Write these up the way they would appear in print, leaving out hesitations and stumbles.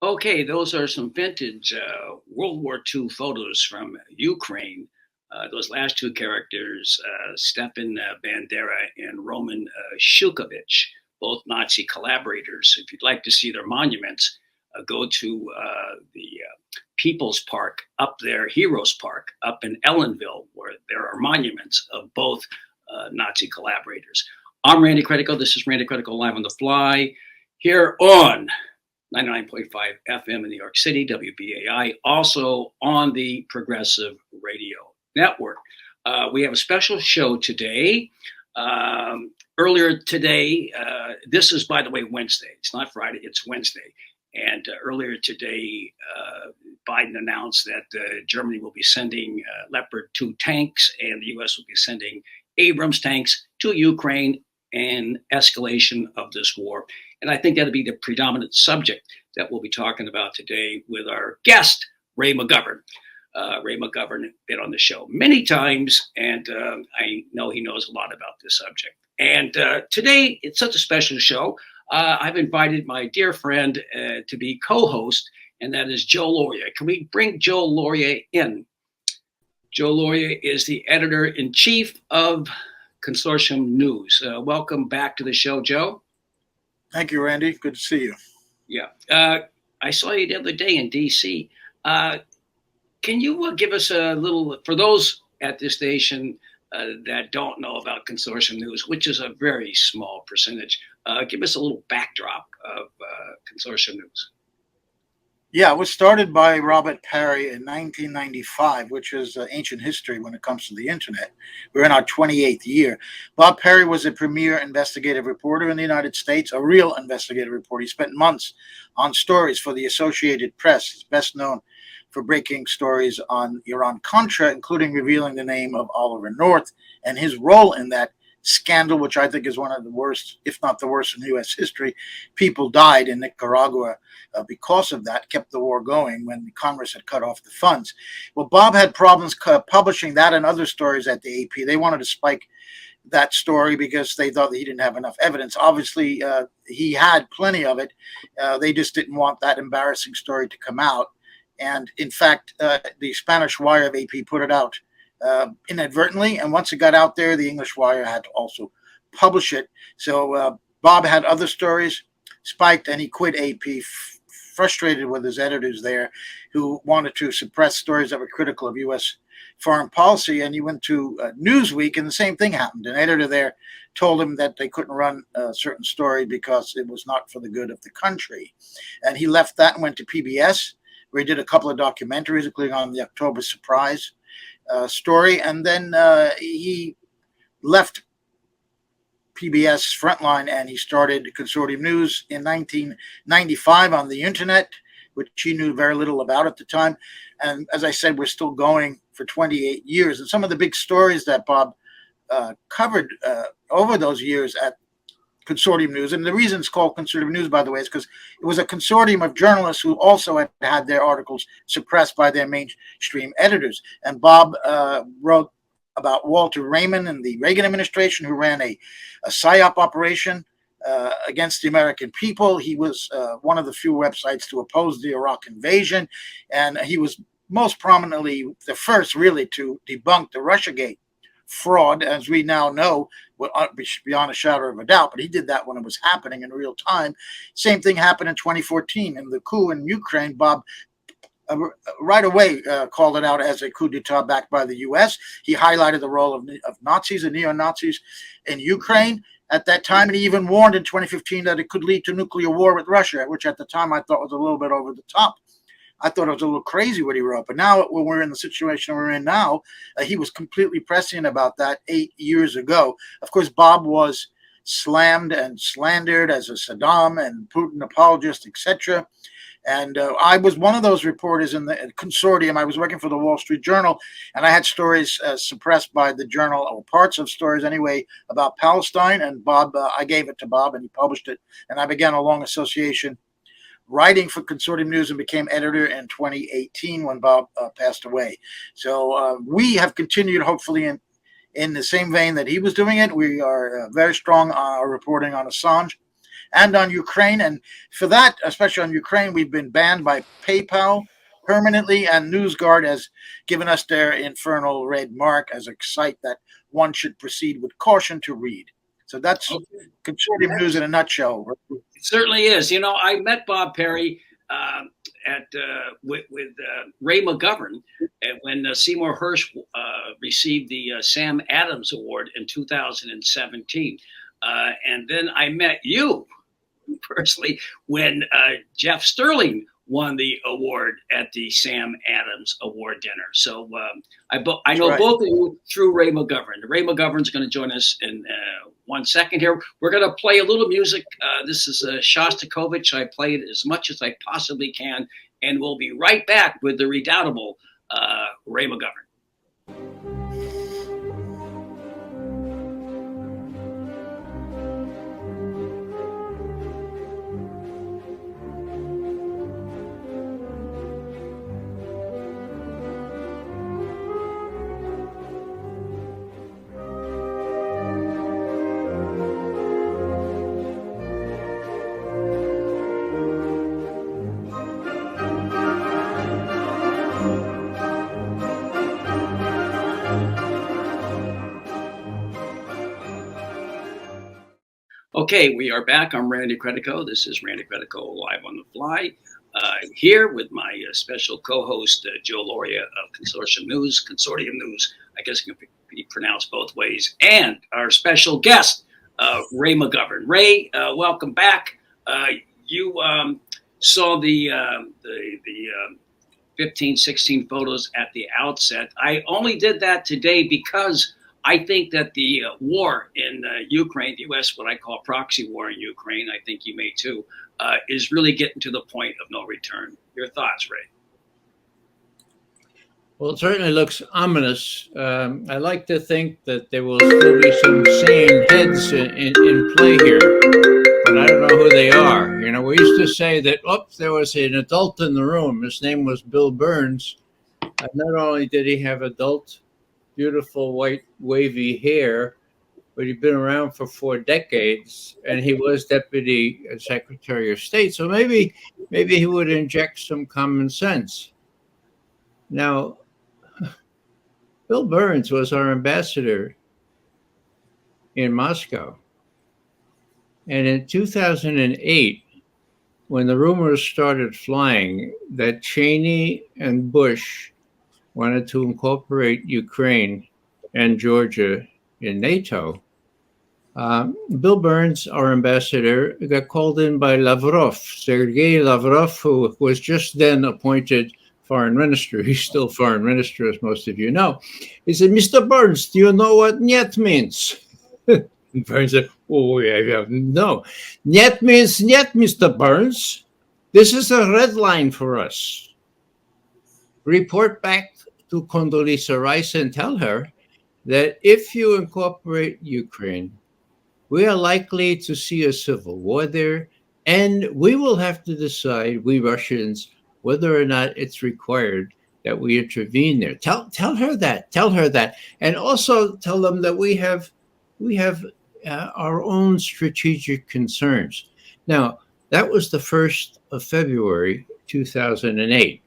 Okay, those are some vintage World War II photos from Ukraine. Those last two characters, Stepan Bandera and Roman Shukovich, both Nazi collaborators. If you'd like to see their monuments, go to the People's Park up there, Heroes Park up in Ellenville, where there are monuments of both Nazi collaborators. I'm Randy Critical. This is Randy Critical Live on the Fly here on 99.5 FM in New York City, WBAI, also on the Progressive Radio Network. We have a special show today. Earlier today, this is, by the way, Wednesday. It's not Friday, it's Wednesday. And earlier today, Biden announced that Germany will be sending Leopard 2 tanks and the U.S. will be sending Abrams tanks to Ukraine in escalation of this war. And I think that'll be the predominant subject that we'll be talking about today with our guest, Ray McGovern. Ray McGovern has been on the show many times, and I know he knows a lot about this subject. And today, it's such a special show. I've invited my dear friend to be co-host, and that is Joe Lauria. Can we bring Joe Lauria in? Joe Lauria is the editor-in-chief of Consortium News. Welcome back to the show, Joe. Thank you, Randy. Good to see you. Yeah. I saw you the other day in D.C. Can you give us a little, for those at this station that don't know about Consortium News, which is a very small percentage, give us a little backdrop of Consortium News. Yeah, it was started by Robert Parry in 1995, which is ancient history when it comes to the internet. We're in our 28th year. Bob Parry was a premier investigative reporter in the United States, a real investigative reporter. He spent months on stories for the Associated Press. He's best known for breaking stories on Iran-Contra, including revealing the name of Oliver North and his role in that scandal, which I think is one of the worst, if not the worst in U.S. history. People died in Nicaragua because of that, kept the war going when Congress had cut off the funds. Well, Bob had problems publishing that and other stories at the AP. They wanted to spike that story because they thought that he didn't have enough evidence. Obviously, he had plenty of it. They just didn't want that embarrassing story to come out. And in fact, the Spanish Wire of AP put it out inadvertently, and once it got out there, the English Wire had to also publish it. So Bob had other stories spiked, and he quit AP, frustrated with his editors there, who wanted to suppress stories that were critical of U.S. foreign policy. And he went to Newsweek, and the same thing happened. An editor there told him that they couldn't run a certain story because it was not for the good of the country. And he left that and went to PBS, where he did a couple of documentaries, including on the October Surprise story. And then he left PBS Frontline and he started Consortium News in 1995 on the internet, which he knew very little about at the time. And as I said, we're still going for 28 years. And some of the big stories that Bob covered over those years at Consortium News, and the reason it's called Consortium News, by the way, is because it was a consortium of journalists who also had their articles suppressed by their mainstream editors. And Bob wrote about Walter Raymond and the Reagan administration, who ran a PSYOP operation against the American people. He was one of the few websites to oppose the Iraq invasion, and he was most prominently the first really to debunk the Russiagate fraud, as we now know, beyond a shadow of a doubt. But he did that when it was happening in real time. Same thing happened in 2014 in the coup in Ukraine. Bob right away called it out as a coup d'etat backed by the U.S. He highlighted the role of Nazis and neo-Nazis in Ukraine at that time, and he even warned in 2015 that it could lead to nuclear war with Russia, which at the time I thought was a little bit over the top. I thought it was a little crazy what he wrote. But now, when we're in the situation we're in now, he was completely prescient about that 8 years ago. Of course, Bob was slammed and slandered as a Saddam and Putin apologist, etc. And I was one of those reporters in the consortium. I was working for the Wall Street Journal, and I had stories suppressed by the Journal, or parts of stories anyway, about Palestine. And Bob, I gave it to Bob, and he published it. And I began a long association writing for Consortium News and became editor in 2018 when Bob passed away. So we have continued, hopefully, in the same vein that he was doing it. We are very strong on our reporting on Assange and on Ukraine. And for that, especially on Ukraine, we've been banned by PayPal permanently, and NewsGuard has given us their infernal red mark as a site that one should proceed with caution to read. So that's Okay. conservative news in a nutshell. It certainly is. You know, I met Bob Perry at with Ray McGovern when Seymour Hersh received the Sam Adams Award in 2017, and then I met you personally when Jeff Sterling won the award at the Sam Adams Award dinner. So I know right. both of you through Ray McGovern. Ray McGovern's going to join us in 1 second here. We're going to play a little music. This is Shostakovich. I played as much as I possibly can, and we'll be right back with the redoubtable Ray McGovern. Okay, we are back. I'm Randy Credico. This is Randy Credico Live on the Fly. Here with my special co-host, Joe Lauria of Consortium News. I guess it can be pronounced both ways. And our special guest, Ray McGovern. Ray, welcome back. You saw the 15, 16 photos at the outset. I only did that today because I think that the war in Ukraine, the U.S., what I call proxy war in Ukraine, I think you may too, is really getting to the point of no return. Your thoughts, Ray? Well, it certainly looks ominous. I like to think that there will still be some sane heads in play here, but I don't know who they are. You know, we used to say that, there was an adult in the room. His name was Bill Burns. Not only did he have adult, beautiful white wavy hair, but he'd been around for 4 decades, and he was Deputy Secretary of State. So maybe he would inject some common sense. Now, Bill Burns was our ambassador in Moscow. And in 2008, when the rumors started flying that Cheney and Bush wanted to incorporate Ukraine and Georgia in NATO, Bill Burns, our ambassador, got called in by Lavrov, Sergei Lavrov, who was just then appointed foreign minister. He's still foreign minister, as most of you know. He said, "Mr. Burns, do you know what "niet" means?" And Burns said, "Oh, yeah, no. "Niet" means "niet," Mr. Burns. This is a red line for us. Report back to Condoleezza Rice and tell her that if you incorporate Ukraine, we are likely to see a civil war there, and we will have to decide, we Russians, whether or not it's required that we intervene there." Tell her that. Tell her that, and also tell them that we have our own strategic concerns. Now, that was the 1st of February, 2008.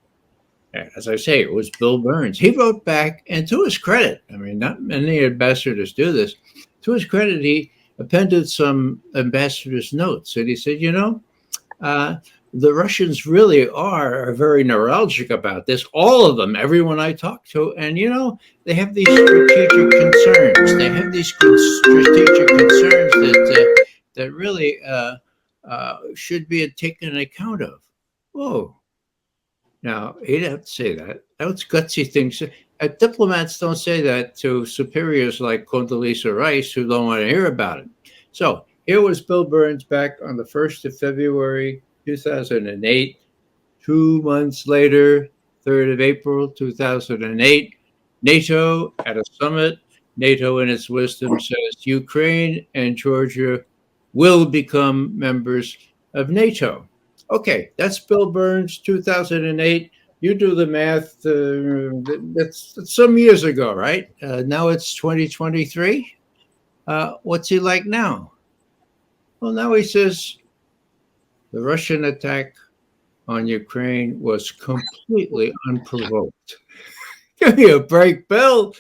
As I say, it was Bill Burns. He wrote back, and to his credit, I mean, not many ambassadors do this. To his credit, he appended some ambassador's notes, and he said, the Russians really are very neuralgic about this. All of them, everyone I talk to, and they have these strategic concerns. They have these strategic concerns that really should be taken account of. Whoa. Now, he didn't say that. That's gutsy things. Diplomats don't say that to superiors like Condoleezza Rice, who don't want to hear about it. So here was Bill Burns back on the 1st of February, 2008. 2 months later, 3rd of April, 2008, NATO at a summit. NATO, in its wisdom, says Ukraine and Georgia will become members of NATO. Okay, that's Bill Burns, 2008. You do the math. That's some years ago, right? Now it's 2023. What's he like now? Well, now he says, The Russian attack on Ukraine was completely unprovoked. Give me a break, Bill.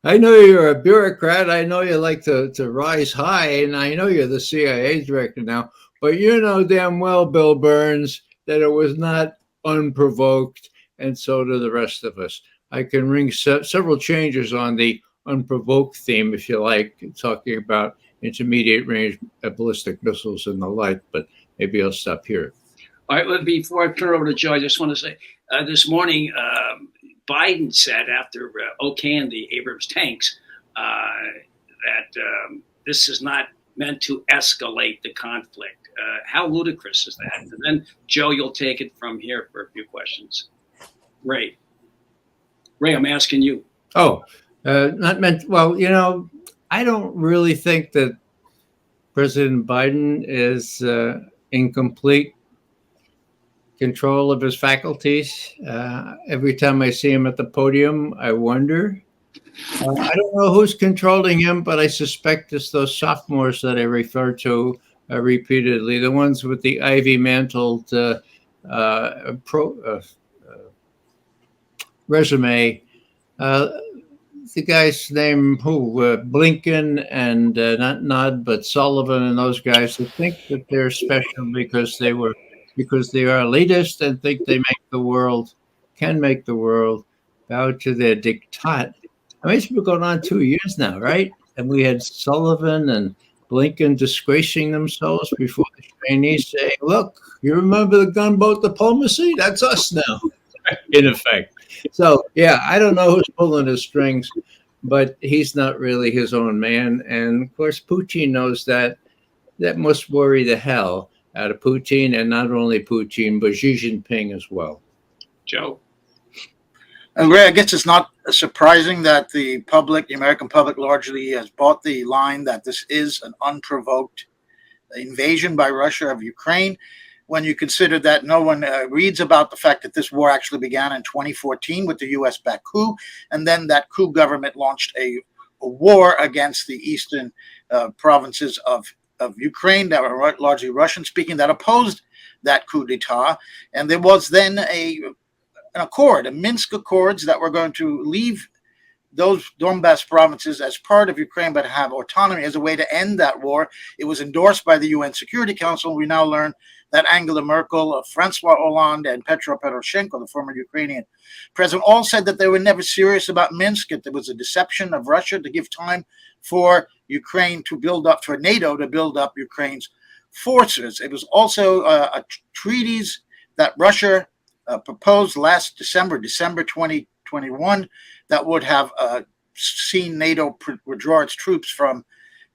I know you're a bureaucrat. I know you like to rise high, and I know you're the CIA director now. But you know damn well, Bill Burns, that it was not unprovoked, and so do the rest of us. I can ring several changes on the unprovoked theme, if you like, talking about intermediate range ballistic missiles and the like, but maybe I'll stop here. All right, well, before I turn it over to Joe, I just want to say this morning, Biden said after okaying the Abrams tanks that this is not meant to escalate the conflict. How ludicrous is that? And then, Joe, you'll take it from here for a few questions. Ray, I'm asking you. Oh, not meant. Well, I don't really think that President Biden is in complete control of his faculties. Every time I see him at the podium, I wonder. I don't know who's controlling him, but I suspect it's those sophomores that I refer to repeatedly, the ones with the ivy-mantled resume. The guy's name, Blinken and not Nod, but Sullivan and those guys who think that they're special because they are elitist and think they can make the world bow to their diktat. I mean, it's been going on 2 years now, right? And we had Sullivan and Blinken disgracing themselves before the Chinese saying, look, you remember the gunboat diplomacy? That's us now, in effect. So, yeah, I don't know who's pulling his strings, but he's not really his own man. And, of course, Putin knows that. That must worry the hell out of Putin, and not only Putin, but Xi Jinping as well. Joe? Ray, I guess it's not surprising that the American public largely has bought the line that this is an unprovoked invasion by Russia of Ukraine, when you consider that no one reads about the fact that this war actually began in 2014 with the U.S.-backed coup, and then that coup government launched a war against the eastern provinces of Ukraine that were largely Russian-speaking, that opposed that coup d'etat. And there was then an accord, a Minsk Accords, that were going to leave those Donbass provinces as part of Ukraine but have autonomy as a way to end that war. It was endorsed by the UN Security Council. We now learn that Angela Merkel, Francois Hollande, and Petro Poroshenko, the former Ukrainian president, all said that they were never serious about Minsk. It was a deception of Russia to give time for Ukraine to build up, for NATO to build up Ukraine's forces. It was also treaties that Russia proposed last December 2021, that would have seen NATO withdraw its troops from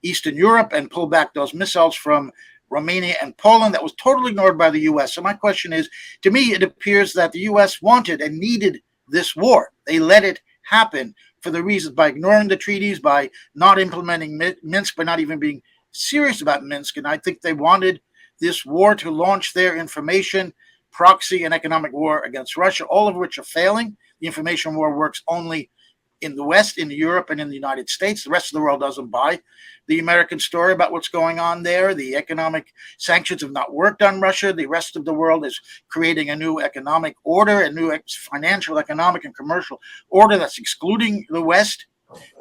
Eastern Europe and pull back those missiles from Romania and Poland. That was totally ignored by the U.S. So my question is, to me, it appears that the U.S. wanted and needed this war. They let it happen for the reasons, by ignoring the treaties, by not implementing Minsk, by not even being serious about Minsk. And I think they wanted this war to launch their information, proxy, and economic war against Russia, all of which are failing. The information war works only in the West, in Europe, and in the United States. The rest of the world doesn't buy the American story about what's going on there. The economic sanctions have not worked on Russia. The rest of the world is creating a new economic order, a new financial, economic, and commercial order that's excluding the West.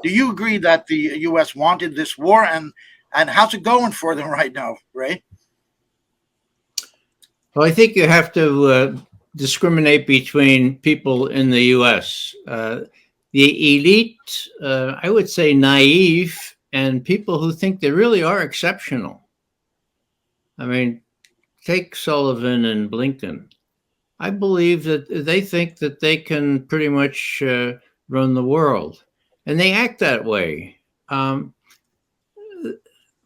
Do you agree that the U.S. wanted this war, and how's it going for them right now, Ray? Well, I think you have to discriminate between people in the U.S. The elite, I would say naive, and people who think they really are exceptional. I mean, take Sullivan and Blinken. I believe that they think that they can pretty much run the world, and they act that way.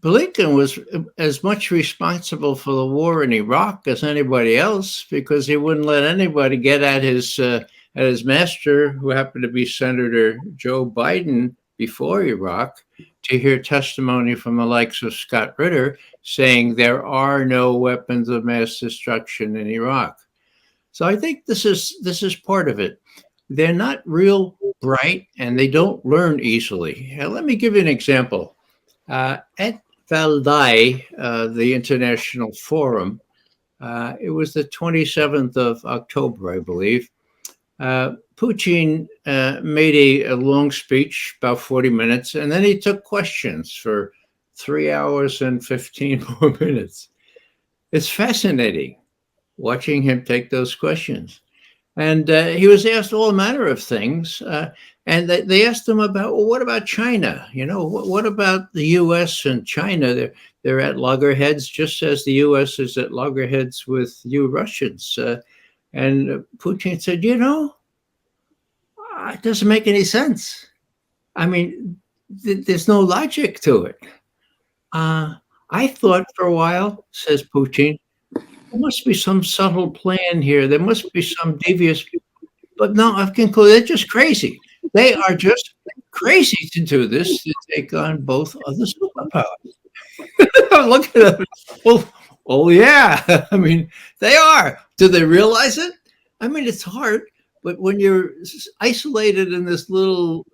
Blinken was as much responsible for the war in Iraq as anybody else, because he wouldn't let anybody get at his master, who happened to be Senator Joe Biden before Iraq, to hear testimony from the likes of Scott Ritter saying there are no weapons of mass destruction in Iraq. So I think this is part of it. They're not real bright, and they don't learn easily. Let me give you an example. At Valdai, the International Forum, It was the 27th of October, I believe. Putin made a long speech, about 40 minutes, and then he took questions for 3 hours and 15 more minutes. It's fascinating watching him take those questions. And he was asked all manner of things. And they asked him about, well, what about China? You know, what about the U.S. and China? They're at loggerheads, just as the U.S. is at loggerheads with you Russians. And Putin said, you know, it doesn't make any sense. I mean, there's no logic to it. I thought for a while, says Putin, there must be some subtle plan here. There must be some devious, but no, I've concluded they're just crazy. They are just crazy to do this, to take on both of the superpowers. I'm looking at them. Oh, yeah. I mean, they are. Do they realize it? I mean, it's hard, but when you're isolated in this little,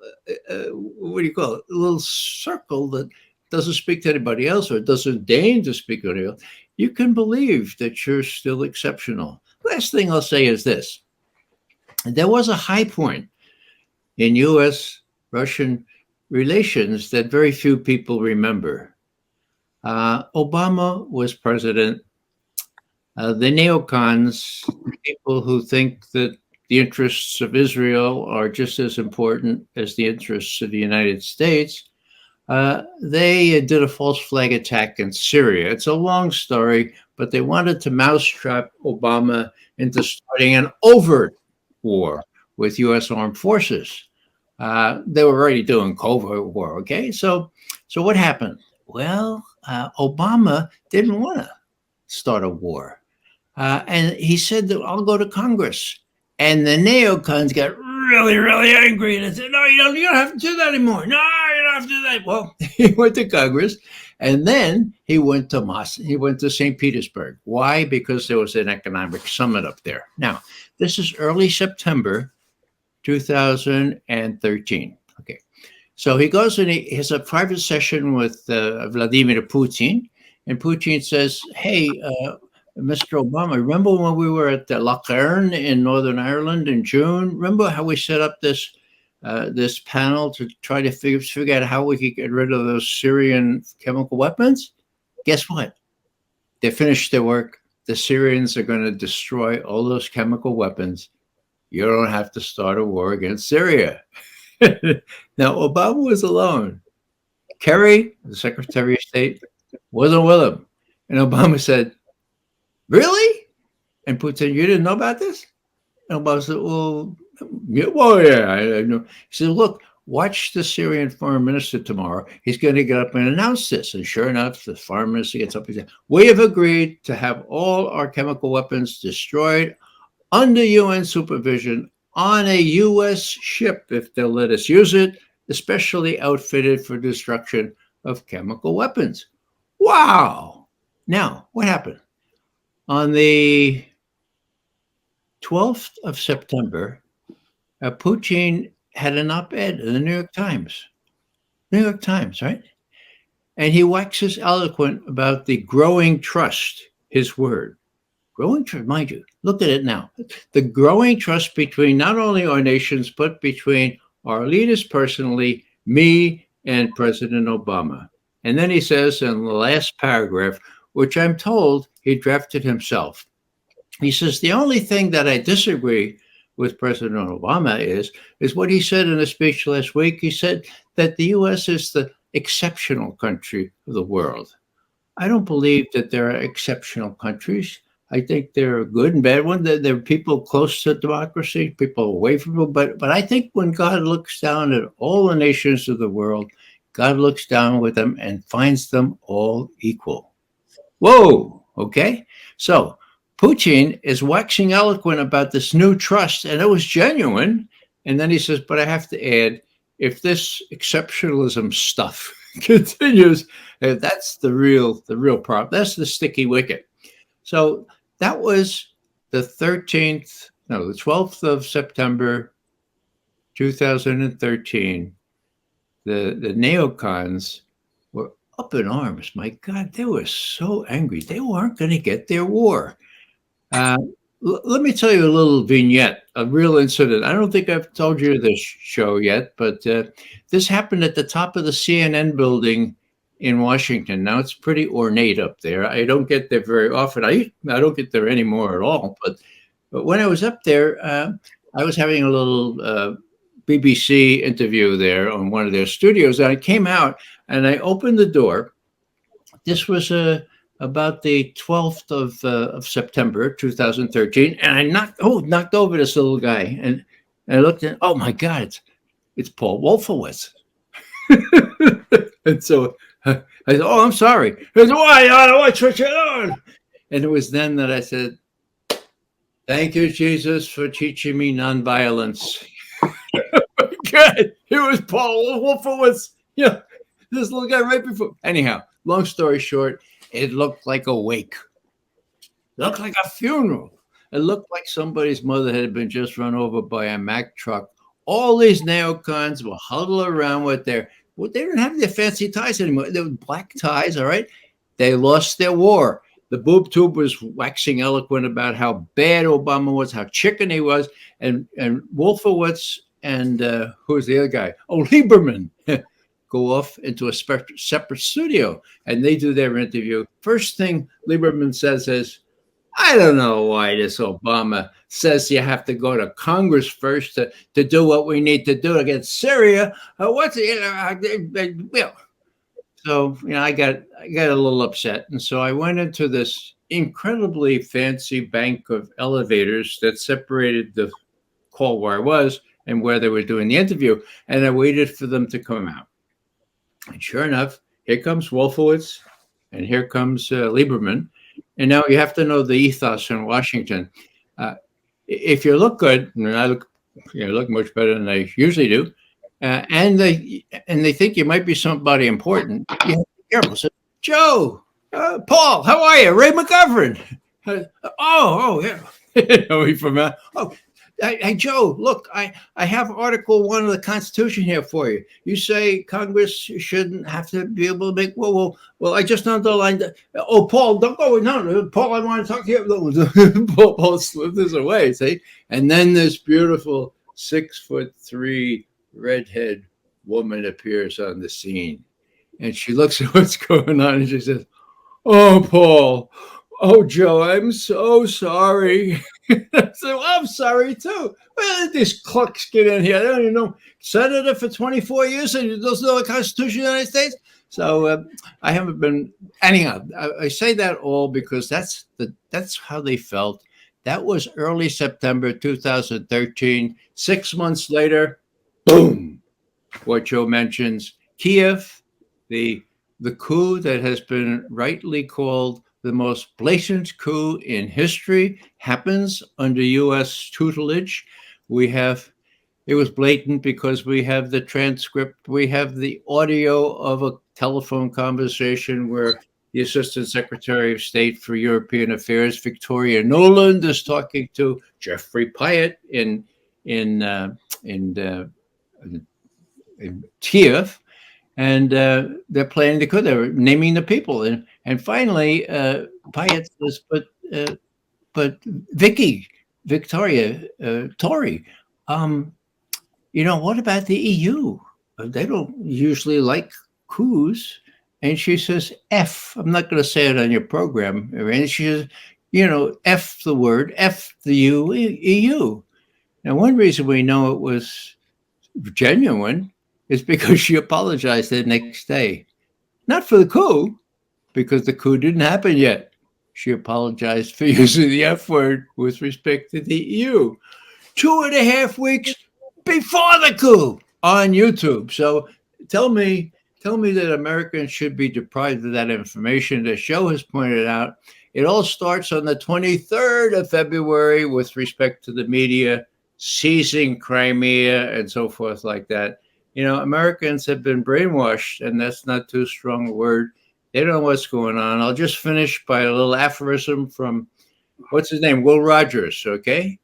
what do you call it? A little circle that doesn't speak to anybody else or doesn't deign to speak to anybody else, you can believe that you're still exceptional. Last thing I'll say is this. There was a high point in U.S.-Russian relations that very few people remember. Obama was president. The neocons, people who think that the interests of Israel are just as important as the interests of the United States, they did a false flag attack in Syria. It's a long story, but they wanted to mousetrap Obama into starting an overt war with U.S. armed forces. They were already doing covert war, okay? So what happened? Well, Obama didn't want to start a war. And he said that I'll go to Congress. And the neocons got really, really angry and said, no, you don't have to do that anymore. No, you don't have to do that. Well, he went to Congress and then he went to Moscow. He went to St. Petersburg. Why? Because there was an economic summit up there. Now, this is early September 2013. Okay. So he goes and he has a private session with Vladimir Putin. And Putin says, hey, Mr. Obama, remember when we were at Lauria in Northern Ireland in June? Remember how we set up this panel to try to figure out how we could get rid of those Syrian chemical weapons? Guess what? They finished their work. The Syrians are going to destroy all those chemical weapons. You don't have to start a war against Syria. Now, Obama was alone. Kerry, the Secretary of State, wasn't with him. And Obama said, really? And Putin said, you didn't know about this? And Obama said, yeah, I know. He said, look, watch the Syrian foreign minister tomorrow. He's going to get up and announce this. And sure enough, the foreign minister gets up and says, we have agreed to have all our chemical weapons destroyed under UN supervision on a U.S. ship if they'll let us use it, especially outfitted for destruction of chemical weapons. Wow. Now, what happened? On the 12th of September, Putin had an op-ed in the New York Times. New York Times, right? And he waxes eloquent about the growing trust, his word. Growing trust, mind you, look at it now. The growing trust between not only our nations, but between our leaders personally, me and President Obama. And then he says in the last paragraph, which I'm told he drafted himself. He says, the only thing that I disagree with President Obama is what he said in a speech last week. He said that the U.S. is the exceptional country of the world. I don't believe that there are exceptional countries. I think there are good and bad ones. There are people close to democracy, people away from it. But I think when God looks down at all the nations of the world, God looks down with them and finds them all equal. Whoa, okay? So Putin is waxing eloquent about this new trust, and it was genuine. And then he says, but I have to add, if this exceptionalism stuff continues, that's the real problem. That's the sticky wicket. So that was the 12th of September, 2013. The neocons were up in arms. My God, they were so angry. They weren't going to get their war. Uh, Let me tell you a little vignette, a real incident. I don't think I've told you this show yet, but this happened at the top of the CNN building in Washington. Now it's pretty ornate up there. I don't get there very often. I don't get there anymore at all. But when I was up there, I was having a little BBC interview there on one of their studios. And I came out and I opened the door. This was about the 12th of September 2013, and I knocked over this little guy, and I looked at, oh my God, it's Paul Wolfowitz. And so I said, oh, I'm sorry. He said, what's it on? And it was then that I said, thank you, Jesus, for teaching me nonviolence. God, it was Paul Wolfowitz. Yeah, this little guy right before. Anyhow, long story short, it looked like a wake. It looked like a funeral. It looked like somebody's mother had been just run over by a Mack truck. All these neocons were huddled around with they didn't have their fancy ties anymore. They were black ties, all right? They lost their war. The boob tube was waxing eloquent about how bad Obama was, how chicken he was, and Wolfowitz and who's the other guy? Oh, Lieberman. Go off into a separate studio and they do their interview. First thing Lieberman says is, I don't know why this Obama says you have to go to Congress first to do what we need to do against Syria. So I got a little upset, and so I went into this incredibly fancy bank of elevators that separated the call where I was and where they were doing the interview, and I waited for them to come out. And sure enough, here comes Wolfowitz, and here comes Lieberman. And now you have to know the ethos in Washington. If you look good, and I look much better than I usually do, and they think you might be somebody important, you have to be careful. So, Joe, Paul, how are you? Ray McGovern. Yeah. From Hey, Joe, look, I have Article 1 of the Constitution here for you. You say Congress shouldn't have to be able to make, well, I just underlined that. Oh, Paul, don't go. No, Paul, I want to talk to you. Paul slipped this away, see? And then this beautiful 6'3" redhead woman appears on the scene. And she looks at what's going on and she says, oh, Paul. Oh, Joe, I'm so sorry. I said, well, I'm sorry, too. Well, these clucks get in here. I don't even know. Senator for 24 years and doesn't know the Constitution of the United States. So I haven't been. Anyhow, I say that all because that's how they felt. That was early September 2013. 6 months later, boom, what Joe mentions, Kiev, the coup that has been rightly called the most blatant coup in history happens under U.S. tutelage. It was blatant because we have the transcript, we have the audio of a telephone conversation where the Assistant Secretary of State for European Affairs, Victoria Nuland, is talking to Jeffrey Pyatt in Kiev. And they're planning the coup. They're naming the people, and finally, Pyatt says, "But Victoria, Tory, what about the EU? They don't usually like coups." And she says, "F." I'm not going to say it on your program, and she says, "F the word, F the EU." Now, one reason we know it was genuine is because she apologized the next day. Not for the coup, because the coup didn't happen yet. She apologized for using the F word with respect to the EU. 2.5 weeks before the coup on YouTube. So tell me that Americans should be deprived of that information. The show has pointed out it all starts on the 23rd of February with respect to the media seizing Crimea and so forth like that. Americans have been brainwashed, and that's not too strong a word. They don't know what's going on. I'll just finish by a little aphorism from, what's his name? Will Rogers, okay?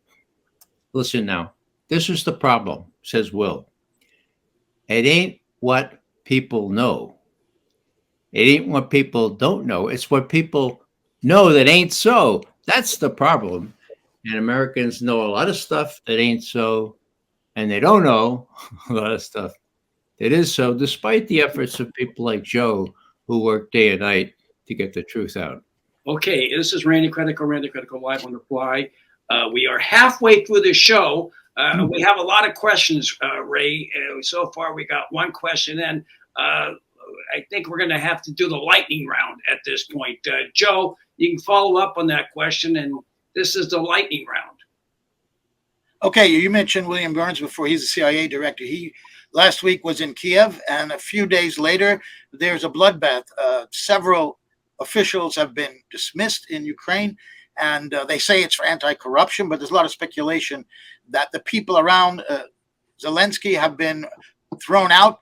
Listen now. This is the problem, says Will. It ain't what people know. It ain't what people don't know. It's what people know that ain't so That's the problem. And Americans know a lot of stuff that ain't so, and they don't know a lot of stuff that is so, despite the efforts of people like Joe who work day and night to get the truth out. Okay, this is Randy Critical Live on the Fly. We are halfway through the show. We have a lot of questions, Ray. So far, we got one question in. I think we're going to have to do the lightning round at this point. Joe, you can follow up on that question, and this is the lightning round. Okay, you mentioned William Burns before. He's the CIA director. He last week was in Kiev, and a few days later, there's a bloodbath. Several officials have been dismissed in Ukraine, and they say it's for anti-corruption, but there's a lot of speculation that the people around Zelensky have been thrown out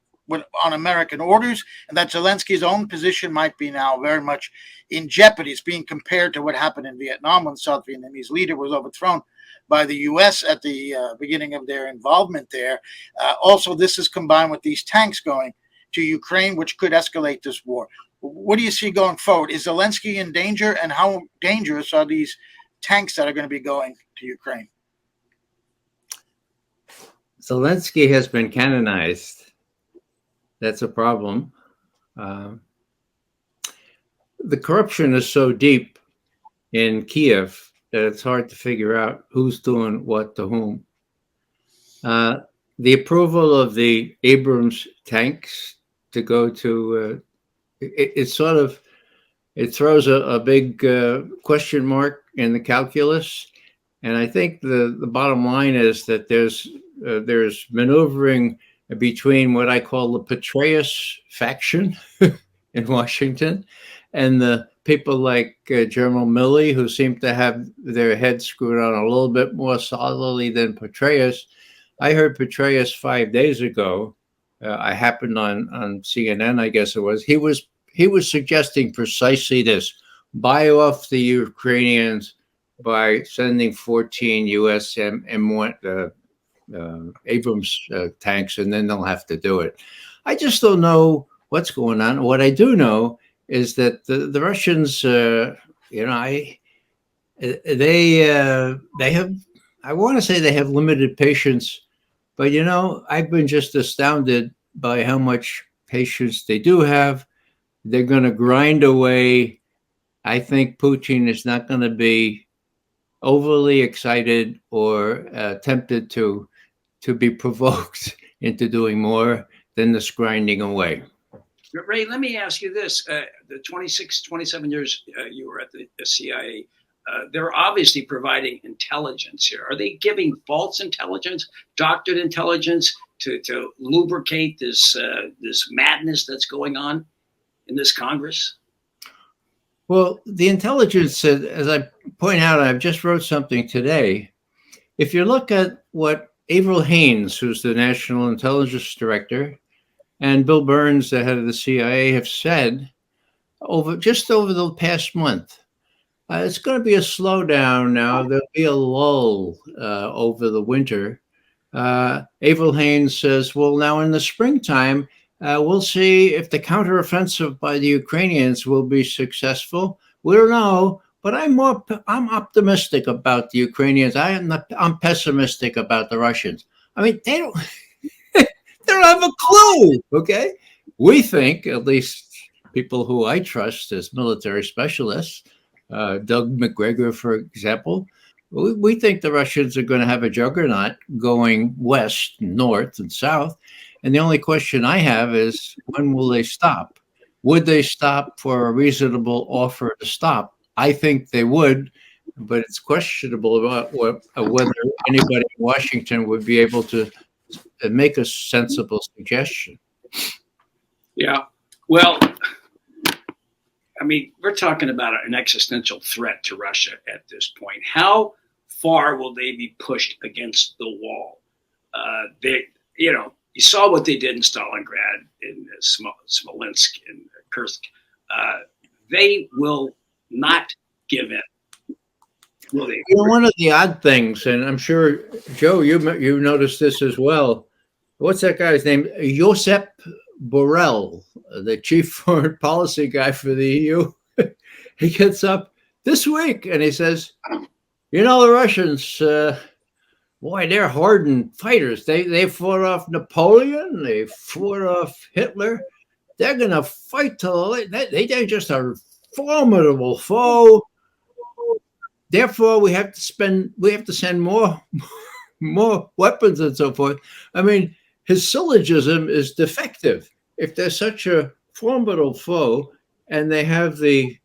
on American orders, and that Zelensky's own position might be now very much in jeopardy. It's being compared to what happened in Vietnam when the South Vietnamese leader was overthrown by the U.S. at the beginning of their involvement there. Also, this is combined with these tanks going to Ukraine, which could escalate this war. What do you see going forward? Is Zelensky in danger, and how dangerous are these tanks that are going to be going to Ukraine? Zelensky has been canonized. That's a problem. The corruption is so deep in Kiev that it's hard to figure out who's doing what to whom. The approval of the Abrams tanks to go to it throws a big question mark in the calculus, and I think the bottom line is that there's maneuvering between what I call the Petraeus faction in Washington and the people like General Milley, who seem to have their heads screwed on a little bit more solidly than Petraeus. I heard Petraeus 5 days ago. I happened on CNN, I guess it was. He was suggesting precisely this: buy off the Ukrainians by sending 14 U.S. M1 Abrams tanks, and then they'll have to do it. I just don't know what's going on. What I do know is that the Russians, they have, I want to say they have limited patience, but I've been just astounded by how much patience they do have. They're going to grind away. I think Putin is not going to be overly excited or tempted to be provoked into doing more than this grinding away. Ray, let me ask you this. The 27 years you were at the CIA, they're obviously providing intelligence here. Are they giving false intelligence, doctored intelligence to lubricate this madness that's going on in this Congress? Well, the intelligence, as I point out, I've just wrote something today. If you look at what Avril Haines, who's the National Intelligence Director, and Bill Burns, the head of the CIA, have said over the past month, it's going to be a slowdown now. There'll be a lull over the winter. Avril Haines says, well, now in the springtime, we'll see if the counteroffensive by the Ukrainians will be successful. We don't know, but I'm optimistic about the Ukrainians. I'm pessimistic about the Russians. I mean, they don't have a clue. Okay, we think, at least people who I trust as military specialists, Doug McGregor, for example, we think the Russians are going to have a juggernaut going west, north, and south. And the only question I have is, when will they stop? Would they stop for a reasonable offer to stop? I think they would, but it's questionable about whether anybody in Washington would be able to make a sensible suggestion. Yeah. Well, I mean, we're talking about an existential threat to Russia at this point. How far will they be pushed against the wall? You saw what they did in Stalingrad, in Smolensk, in Kursk. They will not give in. Will they? One of the odd things, and I'm sure, Joe, you noticed this as well. What's that guy's name? Josep Borrell, the chief foreign policy guy for the EU. He gets up this week, and he says, you know, the Russians, boy, they're hardened fighters. They fought off Napoleon. They fought off Hitler. They're going to fight till they're just a formidable foe. Therefore, we have to send more weapons and so forth. I mean, his syllogism is defective. If they're such a formidable foe, and they have the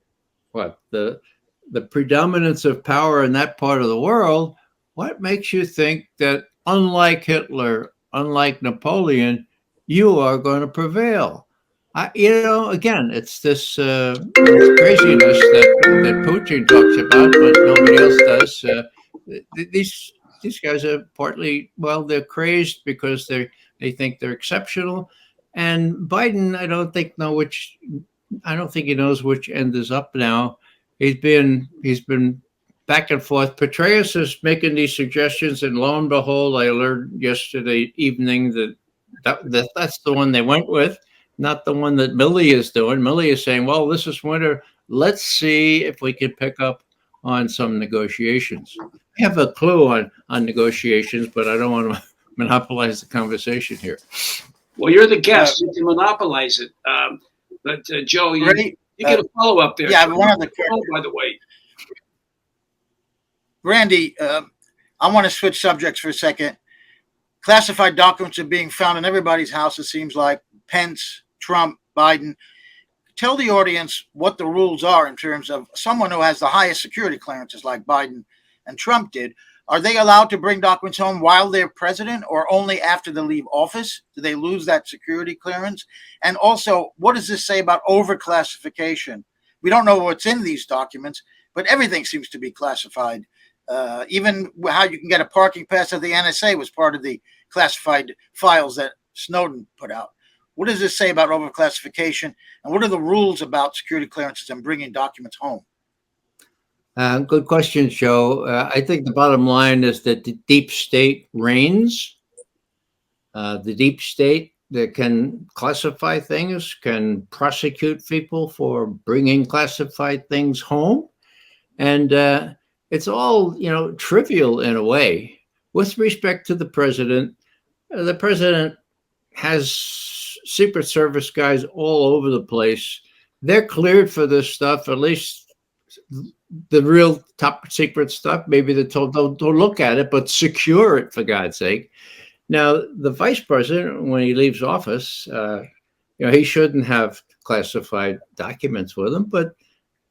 predominance of power in that part of the world, what makes you think that, unlike Hitler, unlike Napoleon, you are going to prevail? Again, it's this craziness that Putin talks about, but nobody else does. These guys are partly, well, they're crazed because they think they're exceptional, and Biden, I don't think he knows which end is up now. He's been back and forth. Petraeus is making these suggestions, and lo and behold, I learned yesterday evening that's the one they went with, not the one that Milley is doing. Milley is saying, well, this is winter. Let's see if we can pick up on some negotiations. I have a clue on negotiations, but I don't want to monopolize the conversation here. Well, you're the guest. You can monopolize it. But Joe, you get a follow-up there. Yeah, one of the by the way. Randy, I want to switch subjects for a second. Classified documents are being found in everybody's house, it seems like. Pence, Trump, Biden. Tell the audience what the rules are in terms of someone who has the highest security clearances like Biden and Trump did. Are they allowed to bring documents home while they're president, or only after they leave office? Do they lose that security clearance? And also, what does this say about overclassification? We don't know what's in these documents, but everything seems to be classified. Even how you can get a parking pass at the NSA was part of the classified files that Snowden put out. What does this say about overclassification? And what are the rules about security clearances and bringing documents home? Good question, Joe. I think the bottom line is that the deep state reigns. The deep state that can classify things, can prosecute people for bringing classified things home. And it's all, trivial in a way. With respect to the president has Secret Service guys all over the place. They're cleared for this stuff, at least the real top secret stuff. Maybe they're told don't look at it, but secure it, for God's sake. Now, the vice president, when he leaves office, he shouldn't have classified documents with him. But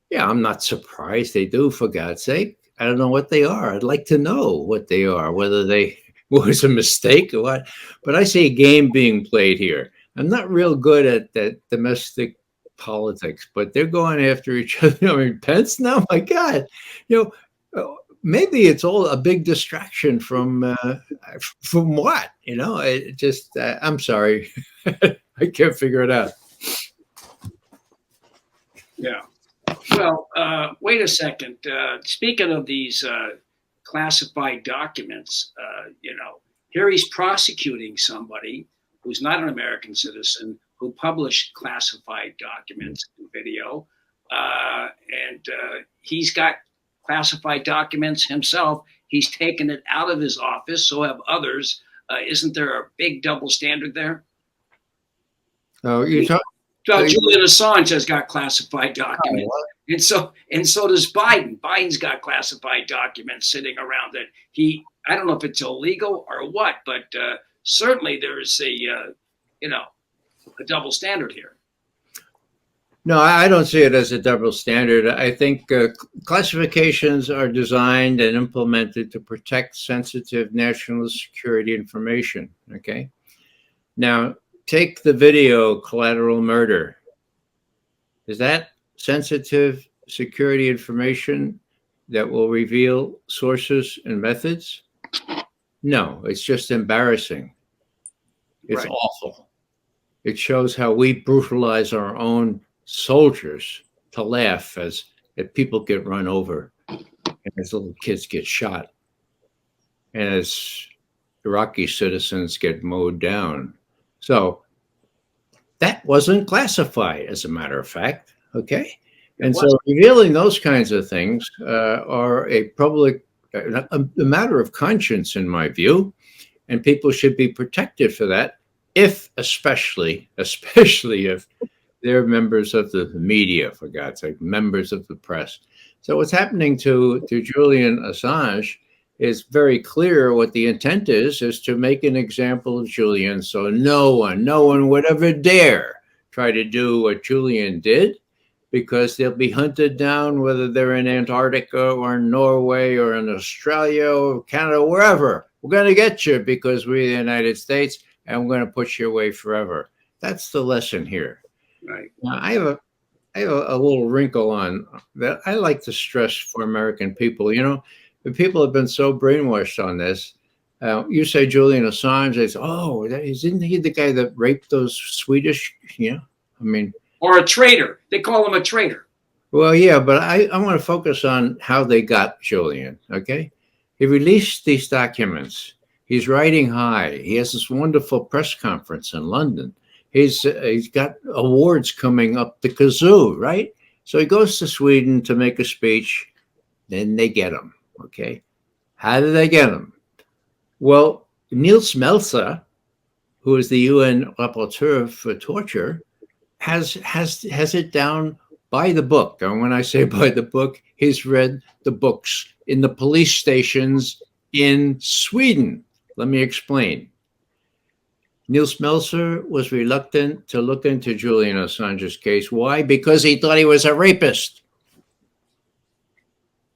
yeah, I'm not surprised they do, for God's sake. I don't know what they are. I'd like to know what they are, whether they was a mistake or what. But I see a game being played here. I'm not real good at that domestic politics, but they're going after each other. I mean, Pence now, my God, maybe it's all a big distraction from what, it just, I'm sorry. I can't figure it out. Yeah. Well, wait a second. Speaking of these classified documents, here he's prosecuting somebody who's not an American citizen who published classified documents and video. And he's got classified documents himself. He's taken it out of his office, so have others. Isn't there a big double standard there? Oh, you're talking. Julian Assange has got classified documents, and so does Biden. Biden's got classified documents sitting around that I don't know if it's illegal or what, but certainly there's a double standard here. No, I don't see it as a double standard. I think classifications are designed and implemented to protect sensitive national security information. Okay. Now, take the video collateral murder. Is that sensitive security information that will reveal sources and methods? No, it's just embarrassing. It's awful. It shows how we brutalize our own soldiers to laugh as people get run over and as little kids get shot and as Iraqi citizens get mowed down. So that wasn't classified, as a matter of fact, okay? It And so was. revealing those kinds of things are a public, a matter of conscience, in my view, and people should be protected for that, if especially if they're members of the media, for God's sake, members of the press. So what's happening to Julian Assange is very clear. What the intent is to make an example of Julian, so no one would ever dare try to do what Julian did, because they'll be hunted down, whether they're in Antarctica or in Norway or in Australia or Canada, wherever. We're going to get you because we're the United States, and we're going to put you away forever. That's the lesson here. Right. Now, I have a little wrinkle on that I like to stress for American people. The people have been so brainwashed on this. You say Julian Assange, they say, oh, isn't he the guy that raped those Swedish? I mean, Or a traitor. They call him a traitor. well, yeah, but I want to focus on how they got Julian, okay? He released these documents. He's riding high. He has this wonderful press conference in London. He's got awards coming up the kazoo, right? So he goes to Sweden to make a speech. Then they get him, okay? How did they get him? Well, Niels Melzer, who is the UN rapporteur for torture, has it down by the book. And when I say by the book, he's read the books in the police stations in Sweden. Let me explain. Niels Melzer was reluctant to look into Julian Assange's case. Why? Because he thought he was a rapist.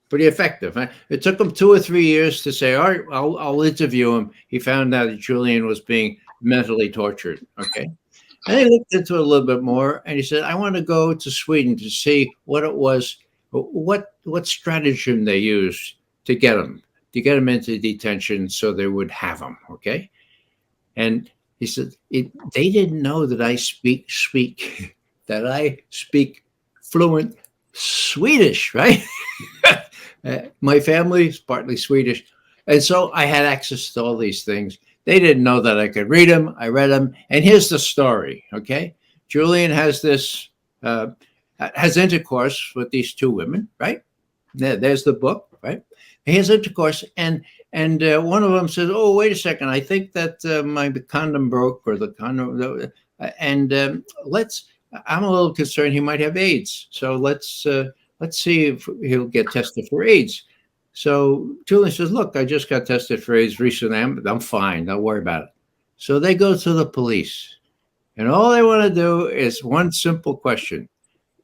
Pretty effective. Huh? It took him 2 or 3 years to say, all right, I'll interview him. He found out that Julian was being mentally tortured. Okay. And he looked into it a little bit more, and he said, I want to go to Sweden to see what it was, what stratagem they used to get him into detention so they would have him. Okay. And he said, they didn't know that I speak fluent Swedish, right? My family is partly Swedish. And so I had access to all these things. They didn't know that I could read them. I read them. And here's the story, okay? Julian has has intercourse with these 2 women, right? There's the book, right? He has intercourse, and one of them says, oh, wait a second. I think that my condom broke, or the condom, and I'm a little concerned he might have AIDS. So let's see if he'll get tested for AIDS. So Julian says, look, I just got tested for AIDS recently. I'm fine. Don't worry about it. So they go to the police, and all they want to do is one simple question.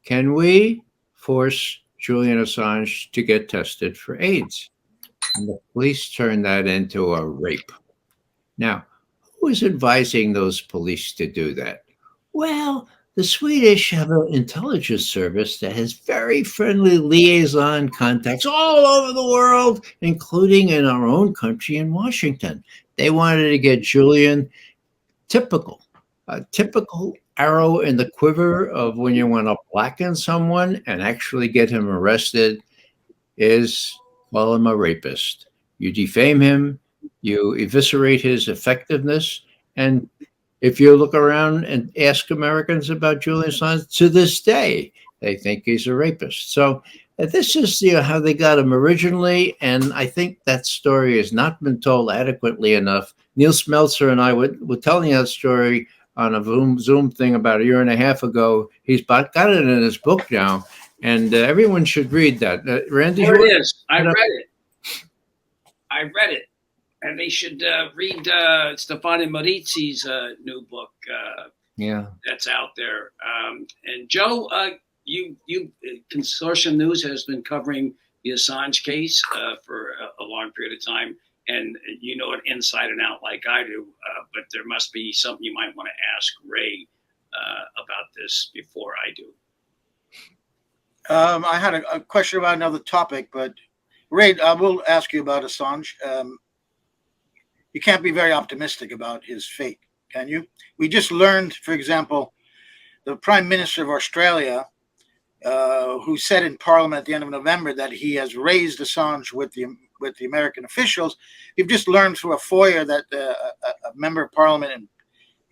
Can we force Julian Assange to get tested for AIDS? And the police turn that into a rape. Now, who is advising those police to do that? Well, the Swedish have an intelligence service that has very friendly liaison contacts all over the world, including in our own country in Washington. They wanted to get Julian a typical arrow in the quiver of when you want to blacken someone and actually get him arrested is call him a rapist. You defame him, you eviscerate his effectiveness, and if you look around and ask Americans about Julian Assange, to this day, they think he's a rapist. So this is how they got him originally, and I think that story has not been told adequately enough. Niels Melzer and I were telling that story on a Zoom thing about 1.5 years ago. He's got it in his book now, and everyone should read that. Randy? There it is. I read it. And they should read Stefano Marizzi's new book. That's out there. And Joe, you Consortium News has been covering the Assange case for a long period of time, and you know it inside and out like I do. But there must be something you might want to ask Ray about this before I do. I had a question about another topic, but Ray, I will ask you about Assange. You can't be very optimistic about his fate, can you? We just learned, for example, the Prime Minister of Australia, who said in Parliament at the end of November that he has raised Assange with the American officials. You've just learned through a FOIA that a member of Parliament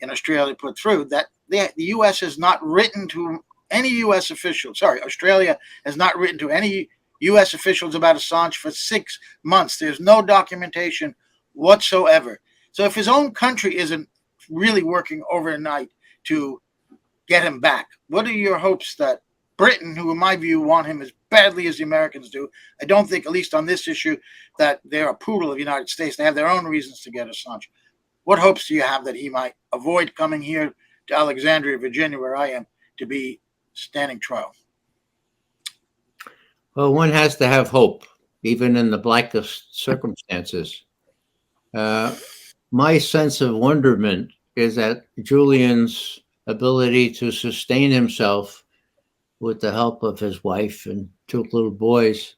in Australia put through that the U.S. has not written to any U.S. official. Sorry, Australia has not written to any U.S. officials about Assange for 6 months. There's no documentation whatsoever. So if his own country isn't really working overnight to get him back, what are your hopes that Britain, who in my view want him as badly as the Americans do? I don't think, at least on this issue, that they're a poodle of the United States. They have their own reasons to get Assange. What hopes do you have that he might avoid coming here to Alexandria, Virginia, where I am, to be standing trial? Well, one has to have hope, even in the blackest circumstances. My sense of wonderment is at Julian's ability to sustain himself with the help of his wife and 2 little boys.